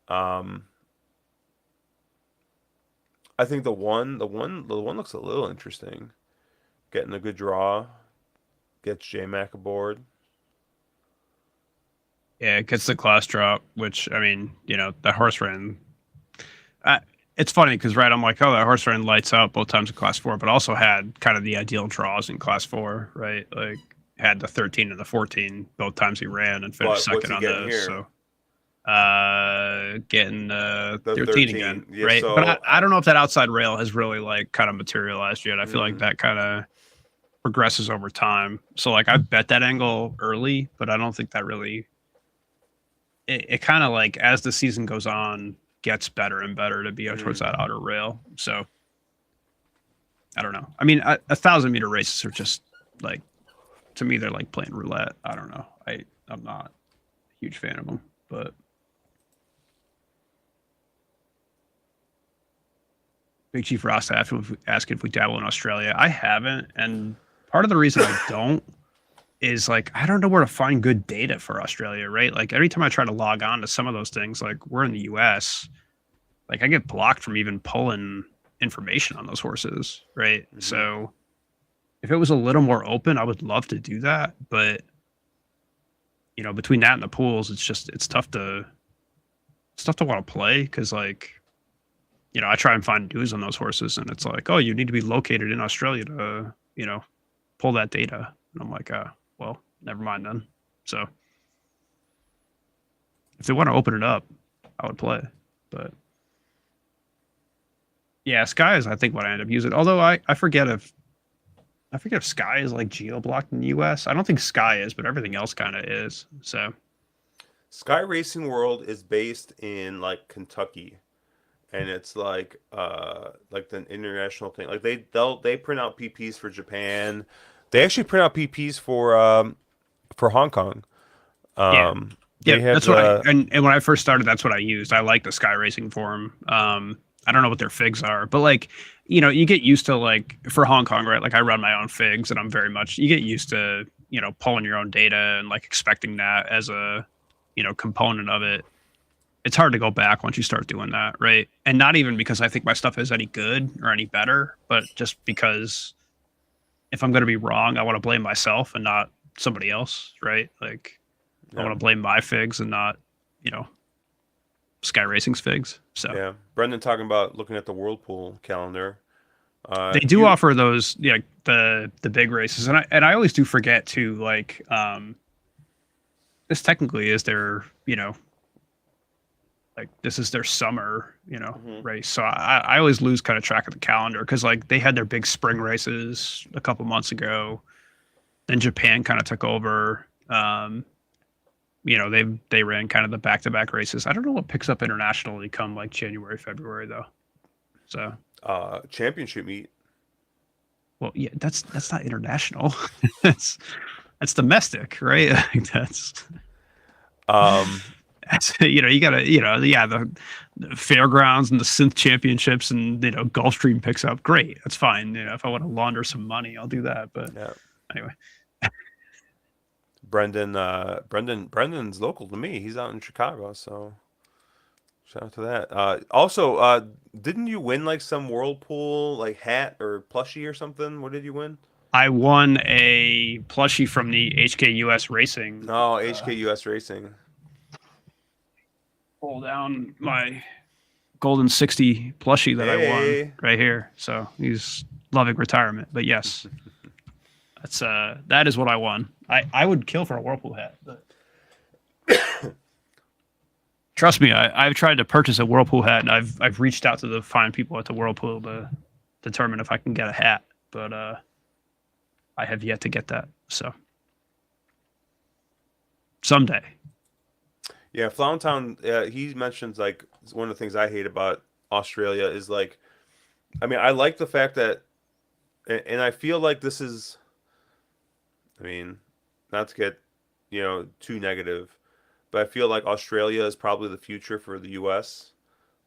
Um, I think the one looks a little interesting. Getting a good draw, gets J Mac aboard. Yeah, it gets the class drop, which I mean, that horse ran. I, it's funny because I'm like, oh, that horse ran lights out both times in class 4, but also had kind of the ideal draws in class 4, right? Like had the 13 and the 14 both times he ran and finished But what's second he on getting those. here? So getting The 13 13. again, Yeah, right? But so I don't know if that outside rail has really like kind of materialized yet. I feel like mm, that kind of progresses over time. So like I bet that angle early, but I don't think that really it kind of like as the season goes on gets better and better to be out towards mm, that outer rail. So I don't know. I mean, 1,000 meter races are just like to me they're like playing roulette. I don't know. I'm not a huge fan of them, but Big Chief Ross asked if we dabble in Australia. I haven't, and part of the reason I don't is like I don't know where to find good data for Australia, right? Like every time I try to log on to some of those things, like we're in the US, like I get blocked from even pulling information on those horses, right? hmm So if it was a little more open, I would love to do that, but between that and the pools, it's tough to want to play because like I try and find news on those horses, and it's like, oh, you need to be located in Australia to pull that data, and I'm like, well, never mind then. So if they want to open it up, I would play, but yeah, Sky is I think what I end up using. Although I forget if Sky is like geo blocked in the US. I don't think Sky is, but everything else kind of is. So Sky Racing World is based in like Kentucky, and it's like the international thing. Like they print out PPs for Japan. They actually print out PPs for Hong Kong. yeah, They yep, have that's what I the and when I first started, that's what I used. I like the Sky Racing forum. I don't know what their figs are, but like you get used to like for Hong Kong, right? Like I run my own figs, and I'm very much you get used to pulling your own data and like expecting that as a component of it. It's hard to go back once you start doing that, right? And not even because I think my stuff is any good or any better, but just because if I'm going to be wrong, I want to blame myself and not somebody else, right? Like I yeah want to blame my figs and not, you know, Sky Racing's figs. So yeah. Brendan talking about looking at the Whirlpool calendar. they do You offer those, the big races, and I always do forget to like this technically is their like this is their summer Mhm. race, so I always lose kind of track of the calendar because like they had their big spring races a couple months ago, then Japan kind of took over. They ran kind of the back to back races. I don't know what picks up internationally come like January, February though. So Championship meet. well, yeah, that's not international. that's that's domestic, right? Like Um, that's you gotta yeah the fairgrounds and the synth championships and Gulfstream picks up. Great, that's fine. If I want to launder some money, I'll do that. But yeah. anyway, Brendan's local to me. He's out in Chicago, so shout out to that. Also, didn't you win like some Whirlpool like hat or plushie or something? What did you win? I won a plushie from the HKUS Racing. No, HKUS Racing. Pull down my Golden 60 plushie that I won Hey. right here. So he's loving retirement. But yes, that is what I won. I would kill for a Whirlpool hat. But trust me, I've tried to purchase a Whirlpool hat, and I've reached out to the fine people at the Whirlpool to determine if I can get a hat. But I have yet to get that. So someday. Yeah, Flowntown. He mentions like one of the things I hate about Australia is like, I mean, I like the fact that, and I feel like this is, I mean, not to get, too negative, but I feel like Australia is probably the future for the U.S.,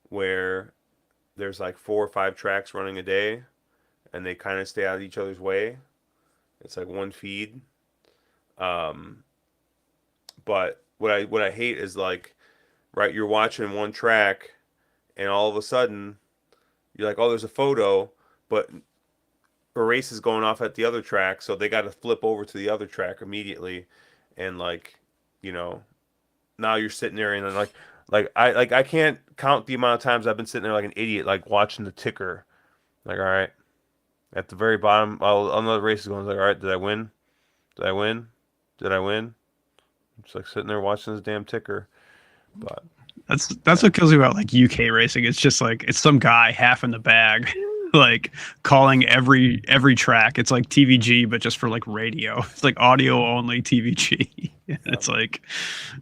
where there's like 4 or 5 tracks running a day, and they kind of stay out of each other's way. It's like one feed. Um, but what I hate is like, right, you're watching one track, and all of a sudden you're like, oh, there's a photo, but a race is going off at the other track, so they got to flip over to the other track immediately, and like, you know, now you're sitting there and then I can't count the amount of times I've been sitting there like an idiot, like watching the ticker, like all right, at the very bottom, another race is going, like all right, did I win? Did I win? Did I win? It's like sitting there watching this damn ticker. But That's what kills me about like UK racing. It's just like it's some guy half in the bag, like calling every track. It's like TVG, but just for like radio. It's like audio only TVG. And yeah, it's like,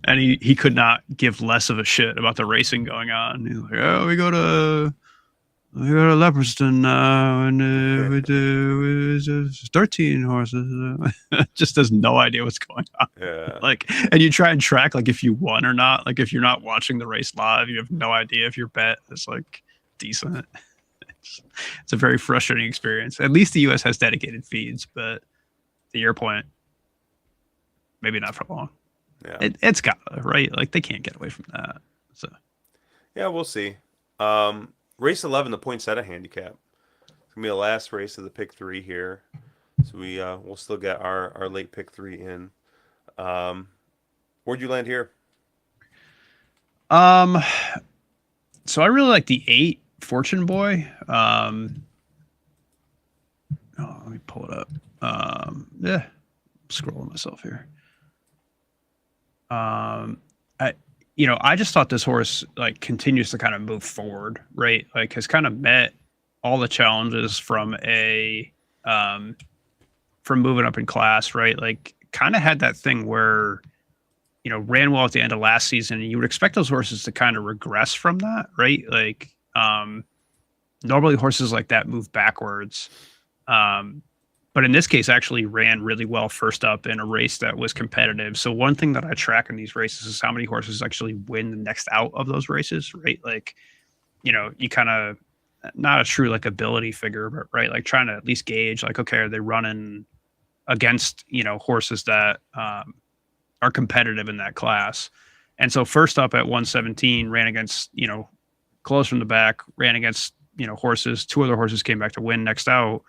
and he could not give less of a shit about the racing going on. He's like, oh, we go to Leopardstown now, and with 13 horses. Just has no idea what's going on. yeah, Like, and you try and track like if you won or not. Like, if you're not watching the race live, you have no idea if your bet is like decent. It's a very frustrating experience. At least the U.S. has dedicated feeds, but to your point, maybe not for long. yeah, It's got right. Like they can't get away from that. So yeah. We'll see. Race 11, the poinsettia handicap. It's gonna be the last race of the pick three here. So we'll still get our late pick three in. Where'd you land here? um, so I really like the 8 Fortune Boy. Oh, let me pull it up. Yeah, I'm scrolling myself here. I I just thought this horse like continues to kind of move forward, right? Like has kind of met all the challenges from moving up in class, right? Like kind of had that thing where ran well at the end of last season, and you would expect those horses to kind of regress from that, right? Like normally horses like that move backwards. But in this case, actually ran really well first up in a race that was competitive. So one thing that I track in these races is how many horses actually win the next out of those races, right? Like, you kind of not a true like ability figure, but right, like trying to at least gauge like, okay, are they running against horses that are competitive in that class? And so first up at 117 ran against close from the back, ran against horses. 2 other horses came back to win next out.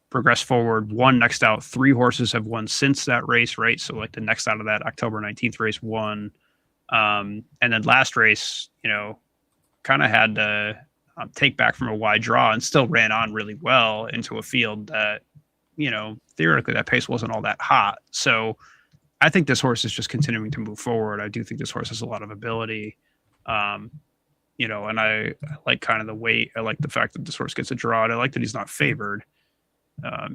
Progress forward, 1 next out. 3 horses have won since that race, right? So like the next out of that October 19th race won. And then last race, kind of had to take back from a wide draw and still ran on really well into a field that, theoretically that pace wasn't all that hot. So I think this horse is just continuing to move forward. I do think this horse has a lot of ability. And I like kind of the weight. I like the fact that this horse gets a draw. And I like that he's not favored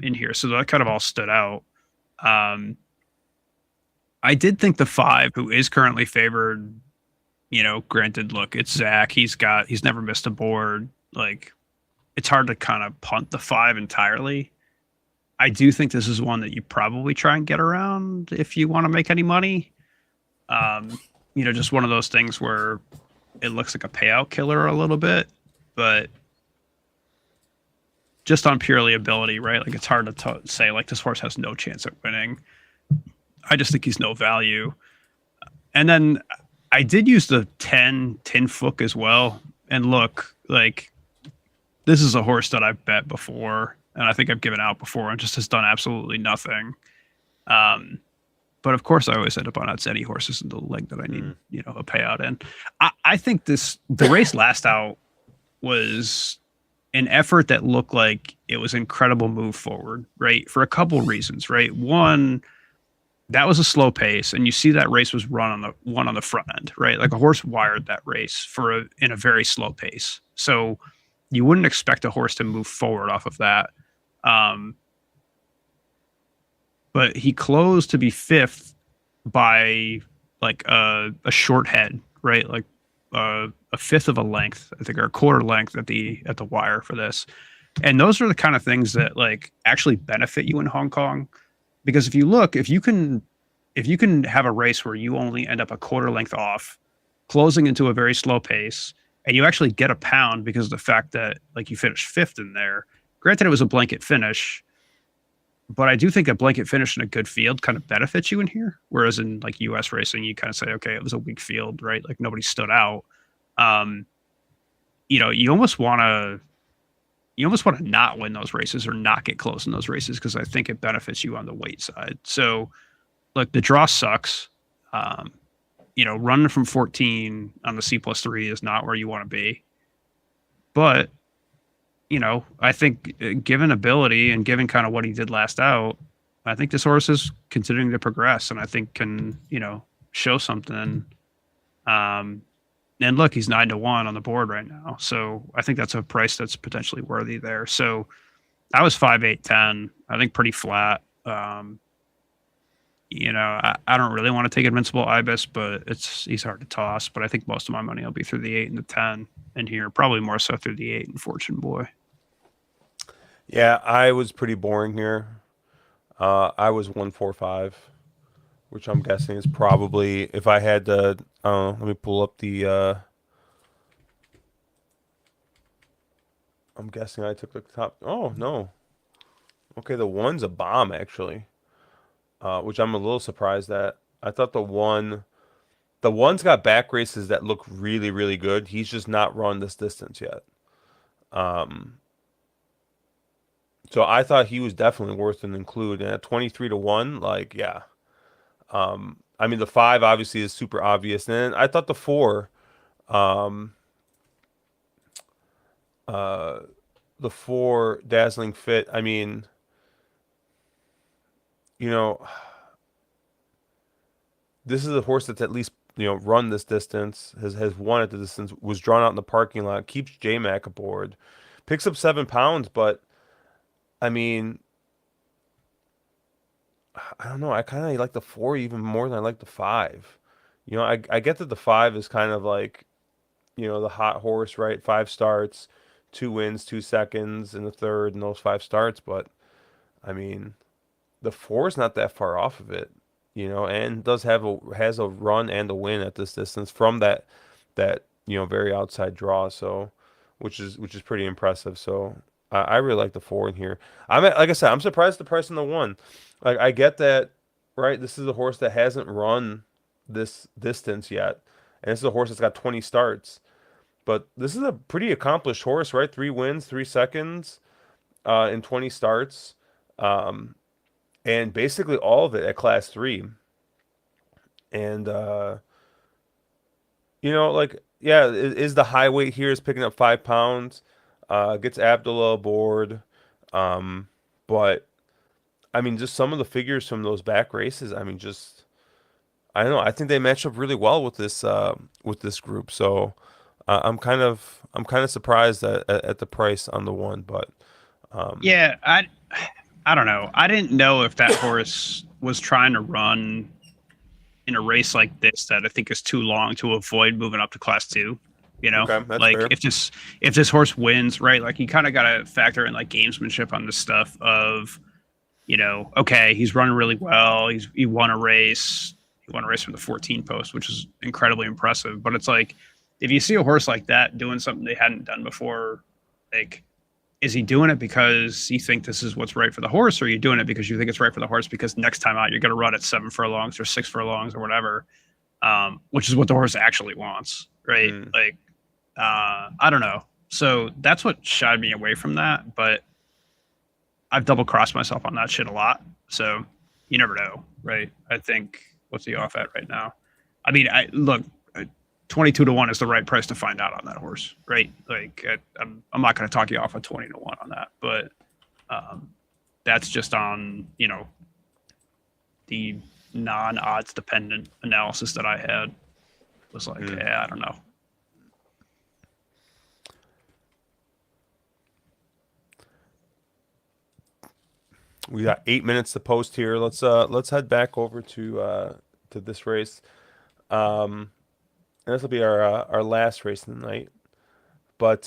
in here. So that kind of all stood out. I did think the 5, who is currently favored, granted, look, it's Zach. He's never missed a board. Like, it's hard to kind of punt the 5 entirely. I do think this is one that you probably try and get around if you want to make any money. Just one of those things where it looks like a payout killer a little bit, but just on purely ability, right? Like it's hard to say like this horse has no chance at winning. I just think he's no value. And then I did use the 10 Tin Fook as well. And look, like this is a horse that I've bet before, and I think I've given out before, and just has done absolutely nothing. But of course, I always end up on outs any horses in the leg that I need, a payout in. I think the race last out was an effort that looked like it was an incredible move forward, right? For a couple reasons, right? One, that was a slow pace, and you see that race was run on the front end, right? Like a horse wired that race in a very slow pace. So you wouldn't expect a horse to move forward off of that. But he closed to be 5th by like a short head, right? Like a 5th of a length, I think, or a quarter length at the wire for this. And those are the kind of things that like actually benefit you in Hong Kong, because if you can have a race where you only end up a quarter length off, closing into a very slow pace, and you actually get a pound because of the fact that like you finished 5th in there. Granted, it was a blanket finish, but I do think a blanket finish in a good field kind of benefits you in here. Whereas in like US racing, you kind of say, okay, it was a weak field, right? Like nobody stood out. You almost want to not win those races or not get close in those races, because I think it benefits you on the weight side. So look, the draw sucks. Running from 14 on the C+3 is not where you want to be. But I think given ability and given kind of what he did last out, I think this horse is continuing to progress, and I think can, show something Um, and look, he's 9-1 on the board right now. So I think that's a price that's potentially worthy there. So I was 5, 8, 10. I think pretty flat. I don't really want to take Invincible Ibis, but he's hard to toss. But I think most of my money will be through the 8 and the 10 in here, probably more so through the 8 and Fortune Boy. Yeah, I was pretty boring here. I was 145, which I'm guessing is probably if I had to. Let me pull up the. I'm guessing I took the top. Oh no. Okay, the one's a bomb actually, which I'm a little surprised at. I thought the one's got back races that look really, really good. He's just not run this distance yet. Um, so I thought he was definitely worth an include. And at 23-1, like, yeah. I mean, the five obviously is super obvious. And then I thought the four, um, uh, the four dazzling fit. I mean, you know, this is a horse that's at least run this distance, has won at the distance, was drawn out in the parking lot, keeps J-Mac aboard, picks up 7 pounds, but I mean, I don't know. I kind of like the four even more than I like the five. I get that the five is kind of like, the hot horse, right? 5 starts, 2 wins, 2 seconds in the third, and those 5 starts. But I mean, the four is not that far off of it, and does have has a run and a win at this distance from that very outside draw. So, which is pretty impressive. So I really like the four in here. Like I said, I'm surprised the price on the one. Like I get that, right? This is a horse that hasn't run this distance yet, and this is a horse that's got 20 starts. But this is a pretty accomplished horse, right? 3 wins, 3 seconds, in 20 starts, um, and basically all of it at Class 3. And like, yeah, is the high weight here is picking up 5 pounds, gets Abdullah aboard, but I mean, just some of the figures from those back races. I mean, just I don't know. I think they match up really well with this group. So I'm kind of surprised at the price on the one, but um, Yeah, I don't know. I didn't know if that horse was trying to run in a race like this that I think is too long to avoid moving up to class two. okay, that's Like fair. if this horse wins, right? Like you kind of got to factor in like gamesmanship on this stuff of, okay, he's running really well. He won a race. He won a race from the 14 post, which is incredibly impressive. But it's like if you see a horse like that doing something they hadn't done before, like is he doing it because you think this is what's right for the horse, or are you doing it because you think it's right for the horse because next time out you're going to run at 7 furlongs or 6 furlongs or whatever, which is what the horse actually wants, right? Mm. Like, I don't know. So that's what shied me away from that. But I've double crossed myself on that shit a lot. So you never know, right? I think what's he off at right now? I mean, I look, 22-1 is the right price to find out on that horse, right? Like I'm not going to talk you off a 20-1 on that, but that's just on the non-odds dependent analysis that I had. Was like, yeah, I don't know. We got 8 minutes to post here. Let's head back over to this race. And this will be our last race of the night. But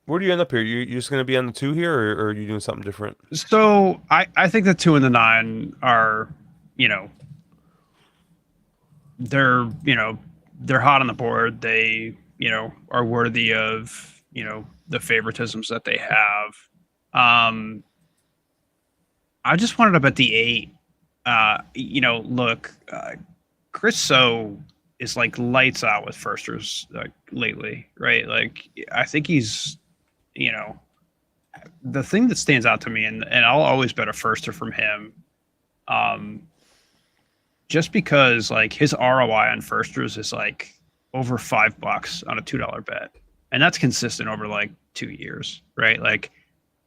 where do you end up here? You just going to be on the two here, or are you doing something different? So I think the 2 and the 9 are, they're they're hot on the board. They are worthy of the favoritisms that they have. I just wanted to bet the 8. Look, Chris So is like lights out with firsters lately, right? Like I think he's the thing that stands out to me, and I'll always bet a firster from him. Um, just because like his ROI on firsters is like over $5 on a $2 bet. And that's consistent over like 2 years, right? Like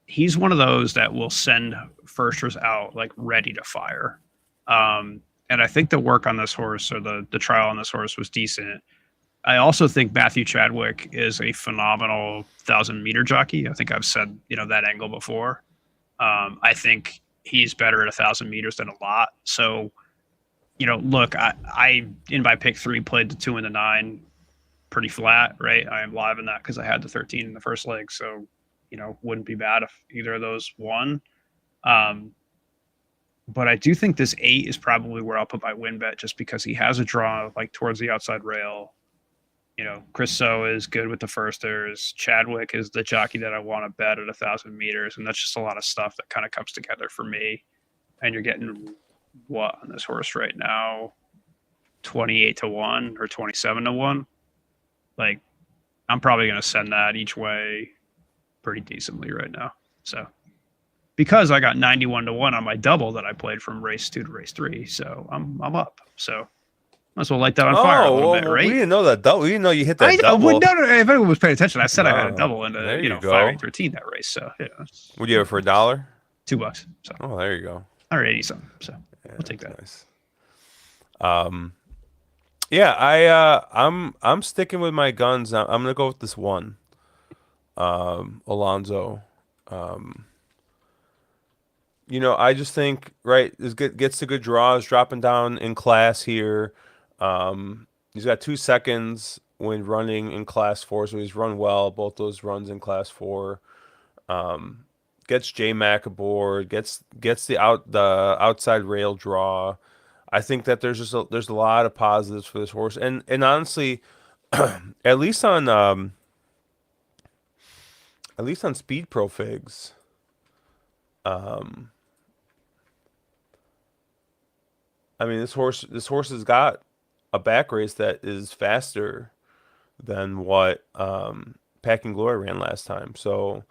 he's one of those that will send firsters out like ready to fire. And and I think the work on this horse or the trial on this horse was decent. I also think Matthew Chadwick is a phenomenal 1,000 meter jockey. I think I've said that angle before. I think he's better at 1,000 meters than a lot. So look, I in my pick three played the 2 and the 9 pretty flat, right? I am live in that because I had the 13 in the first leg, so wouldn't be bad if either of those won. Um, but I do think this 8 is probably where I'll put my win bet, just because he has a draw like towards the outside rail. Chris So is good with the firsters. Chadwick is the jockey that I want to bet at 1,000 meters, and that's just a lot of stuff that kind of comes together for me. And you're getting what on this horse right now? 28-1 or 27-1. Like, I'm probably going to send that each way pretty decently right now. So, because I got 91-1 on my double that I played from race 2 to race 3, so I'm up. So, might as well light that on fire a Oh, little well, bit, right? we didn't know that double. We didn't know you hit I that know. Well, double. no, if anyone was paying attention, I said I had a No, double into there you 5, go. 8, 13 that race. So Would you have it for $1? $2. So Oh, there you go. 180 something. So Yeah, we'll take that. nice. Yeah, I'm sticking with my guns. I'm gonna go with this one. Alonzo. I just think right this gets the good draws, dropping down in class here. He's got 2 seconds when running in class 4, so he's run well both those runs in class 4. Gets J Mac aboard, gets the outside rail draw. I think that there's a lot of positives for this horse, and honestly, at least on Speed Pro Figs, I mean this horse has got a back race that is faster than what Packing Glory ran last time. So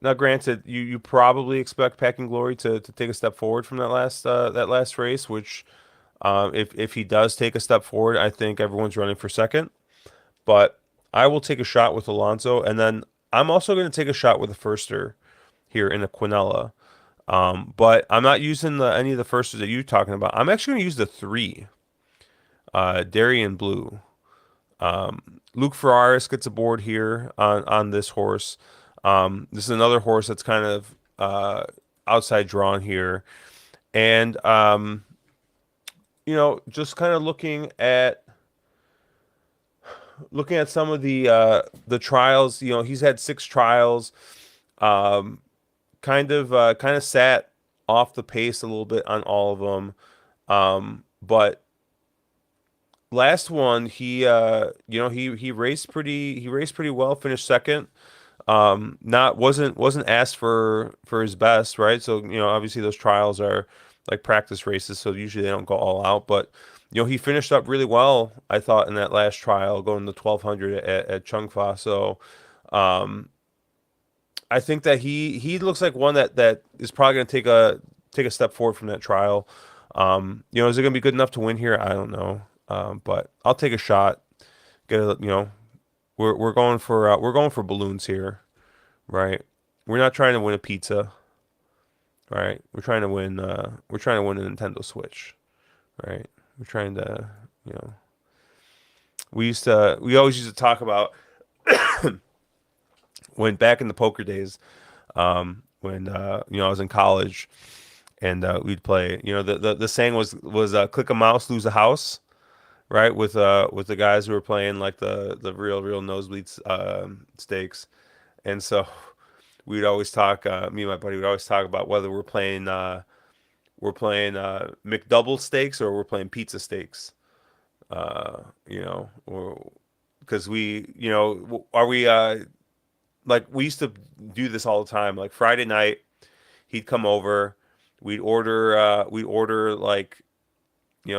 now, granted, you probably expect Packing Glory to take a step forward from that last race, which if he does take a step forward, I think everyone's running for second. But I will take a shot with Alonso, and then I'm also going to take a shot with the firster here in the Quinella. But I'm not using any of the firsters that you're talking about. I'm actually going to use the 3, Darien Blue. Luke Ferraris gets aboard here on this horse. This is another horse that's kind of outside drawn here, and just kind of looking at some of the trials. He's had 6 trials. Kind of sat off the pace a little bit on all of them, but last one he raced pretty well, finished second. Not wasn't asked for his best, right? So obviously those trials are like practice races, so usually they don't go all out. But he finished up really well, I thought, in that last trial, going to 1200 at Chung Fa. So I think that he looks like one that is probably going to take a step forward from that trial. Is it going to be good enough to win here? I don't know, but I'll take a shot. Get a we're going for balloons here, right? We're not trying to win a pizza, right? We're trying to win a Nintendo Switch, right? We're trying to, we always used to talk about when back in the poker days, when I was in college and we'd play, the saying was click a mouse, lose a house, right? With the guys who were playing like the real nosebleed stakes, and so we'd always talk. Me and my buddy would always talk about whether we're playing McDouble stakes or we're playing pizza stakes. Or because are we like we used to do this all the time. Like Friday night, he'd come over, we'd order like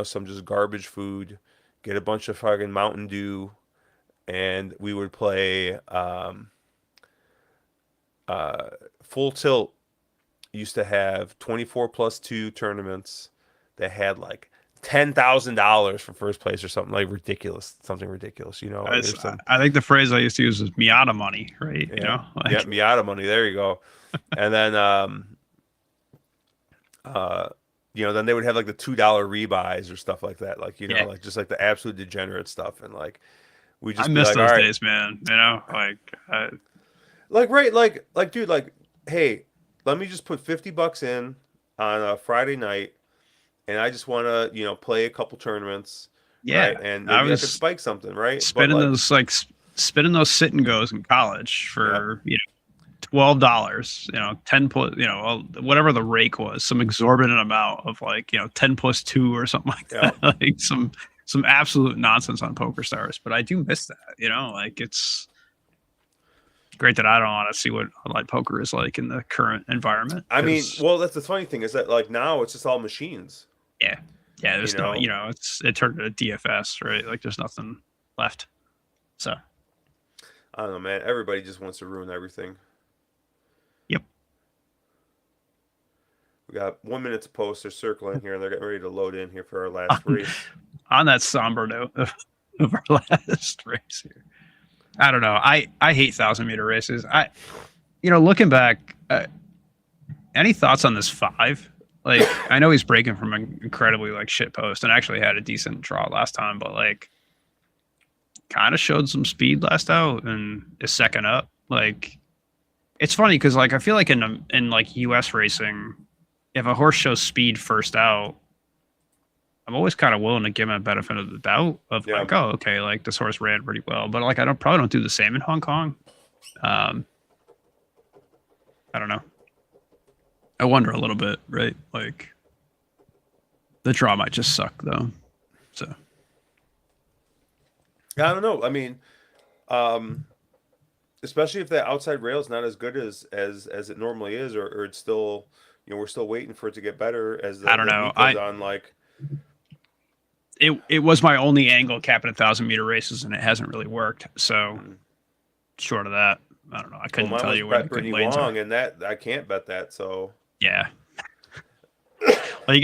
some just garbage food, get a bunch of fucking Mountain Dew, and we would play Full Tilt used to have 24+2 tournaments that had like $10,000 for first place or something like ridiculous, something ridiculous. There's some I think the phrase I used to use is Miata money, right? yeah, yeah, Miata money. There you go. And then then they would have like the $2 rebuys or stuff like that, like Yeah, like just like the absolute degenerate stuff, and like we I just be miss like, all those right, days, man. You know, like like right, like dude, like hey, let me just put $50 in on a Friday night, and I just want to play a couple tournaments, right, yeah, and I maybe I could was spike something, right, but spending like those like spending those sit and goes in college yeah, for $12, 10 plus, whatever the rake was, some exorbitant amount of like, 10 plus two or something like yeah. that. Like some absolute nonsense on Poker Stars. But I do miss that, like it's great that I don't want to see what online poker is like in the current environment. I mean, Cause well, that's the funny thing is that like now it's just all machines, yeah. Yeah, you there's no, know. it turned into DFS, right? Like there's nothing left. So I don't know, man. Everybody just wants to ruin everything. yep. We got 1 minute to post. They're circling here, and they're getting ready to load in here for our last On, race. on that somber note of our last race here. I don't know. I hate 1,000 meter races. Looking back, any thoughts on this five? Like, I know he's breaking from an incredibly like shit post, and actually had a decent draw last time, but like, kind of showed some speed last out and is second up. Like, it's funny because like I feel like in like U.S. racing, if a horse shows speed first out, I'm always kind of willing to give him a benefit of the doubt of Yeah, like, oh, okay, like this horse ran pretty well, but like I don't probably don't do the same in Hong Kong. Um, I don't know. I wonder a little bit, right? Like the draw might just suck though. So yeah. I don't know. I mean, um, especially if that outside rail is not as good as it normally is, or it's still, we're still waiting for it to get better as I don't the know. week goes on. Like, It was my only angle capping 1,000 meter races, and it hasn't really worked. So mm, short of that, I don't know. I well, couldn't mine tell was you where the bet good Brittany lanes are. Wong, and that I can't bet that. So Yeah. Well,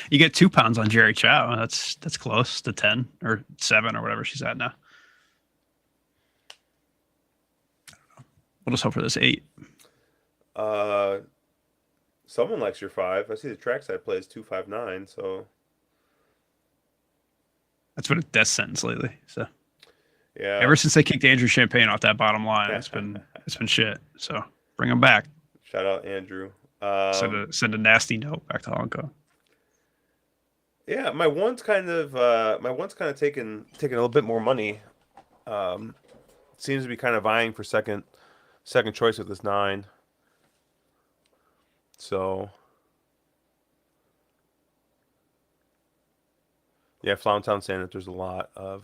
you get 2 pounds on Jerry Chow. That's close to 10 or 7 or whatever she's at now. We'll just hope for this 8. uh, someone likes your five. I see the trackside plays 259. So That's been a death sentence lately. So yeah. ever since they kicked Andrew Champagne off that bottom line, it's been shit. So bring him back. Shout out Andrew. Send a nasty note back to Hong Kong. Yeah, my one's kind of taking a little bit more money. Um, Seems to be kind of vying for second choice with this nine. So yeah, Flountown saying that there's a lot of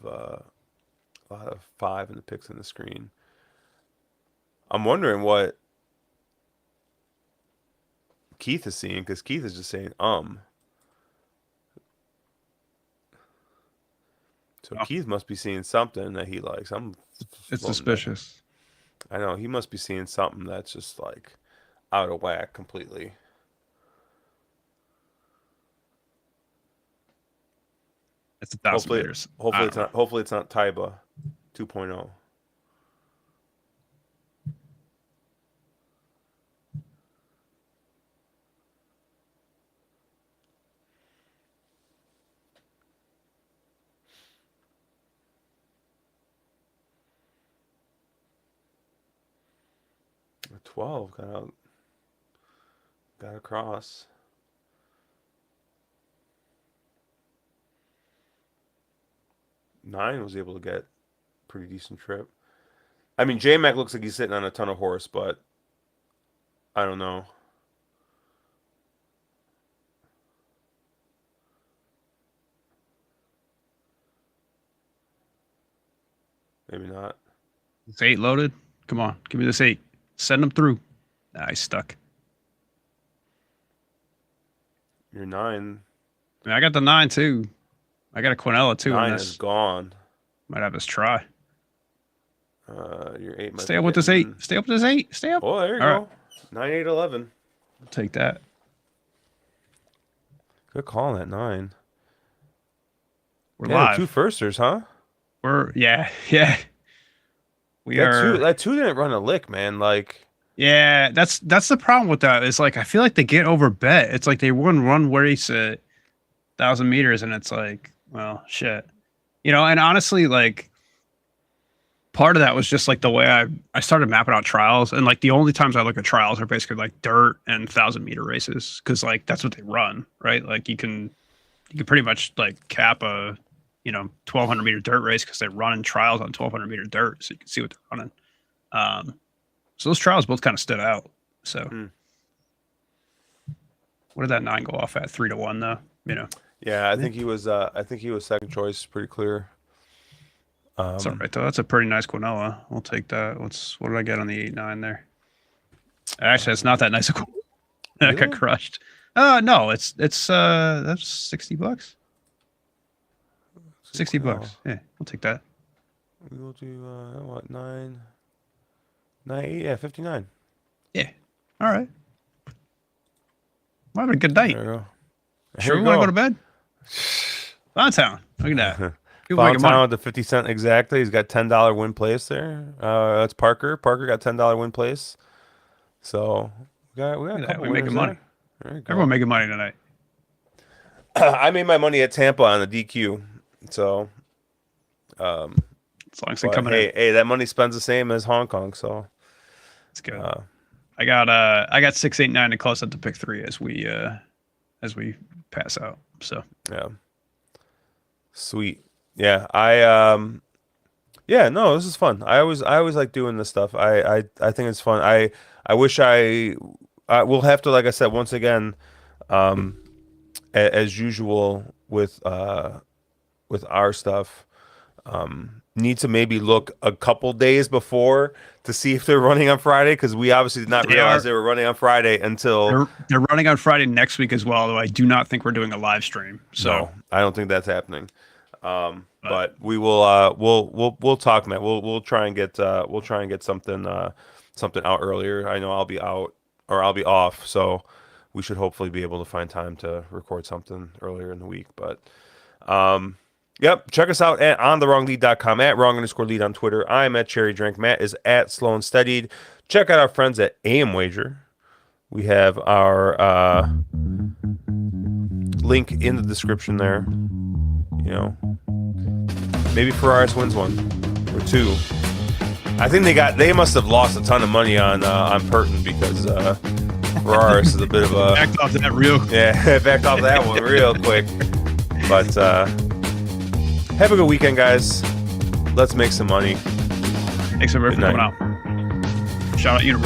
five in the picks in the screen. I'm wondering what Keith is seeing because Keith is just saying So Oh, Keith must be seeing something that he likes. I'm it's floating that. suspicious. I know he must be seeing something that's just like out of whack completely. It's 1,000 meters. I don't know. Hopefully it's not Taiba 2.0. 12 got across. 9 was able to get pretty decent trip. I mean, J Mac looks like he's sitting on a ton of horse, but I don't know. Maybe not. It's 8 loaded. Come on, give me this 8. Send them through. Nah, he's stuck. Your 9 I mean, I got the 9 too. I got a Quinella too in 9 is this. gone. Might have us try. Your 8 might Stay be up with this 8. getting. Stay up with this 8. Stay up. Oh, there you All right. go. 9, 8, 11. I'll take that. Good call on that 9. We're Yeah, the two live. firsters, huh? Yeah. We are. That 2 didn't run a lick, man. Like, Yeah, that's the problem with that. It's like I feel like they get over bet. It's like they run race at 1,000 meters, and it's like, well, shit, And honestly, like part of that was just like the way I started mapping out trials, and like the only times I look at trials are basically like dirt and 1,000 meter races because like that's what they run, right? Like you can pretty much like cap a 1,200 meter dirt race because they run in trials on 1,200 meter dirt, so you can see what they're running. So those trials both kind of stood out. So what did that 9 go off at? 3-1 though, Yeah, I think he was. I think he was second choice, pretty clear. That's all right though. That's a pretty nice Quinoa. We'll take that. What did I get on the 8-9 there? Actually, it's not that nice a Quinoa. I got crushed. No, it's that's $60. $60. Yeah, we'll take that. We will do what 9, 8, yeah, 59. Yeah. All right. We're having a good night. There you go. Sure, we want to go to bed? Downtown. Look at that. Downtown with the 50 cent exactly. He's got $10 win place there. That's Parker. Parker got $10 win place. So we got a couple We're making money. There. Everyone making money tonight. I made my money at Tampa on the DQ. So as long as they coming in. Hey, that money spends the same as Hong Kong, so it's good. I got 6, 8, 9 to close up to pick 3 as we pass out. So yeah, sweet. Yeah, no, this is fun. I always like doing this stuff. I think it's fun. I wish I will have to, like I said, once again, as usual with our stuff, need to maybe look a couple days before to see if they're running on Friday, because we obviously did not realize they were running on Friday until they're running on Friday next week as well. Though I do not think we're doing a live stream. So no, I don't think that's happening. But we will we'll talk, Matt. We'll try and get something out earlier. I know I'll be out or I'll be off, so we should hopefully be able to find time to record something earlier in the week. But yep, check us out at ontherwronglead.com, at wrong_lead on Twitter. I'm at Cherry Drink. Matt is at Slow and Steadied. Check out our friends at AM Wager. We have our link in the description there. Maybe Ferraris wins one or two. I think they must have lost a ton of money on Purton, because Ferraris is a bit of a backed off that real backed off that one real quick. But have a good weekend, guys. Let's make some money. Thanks everybody for coming out. Shout out University.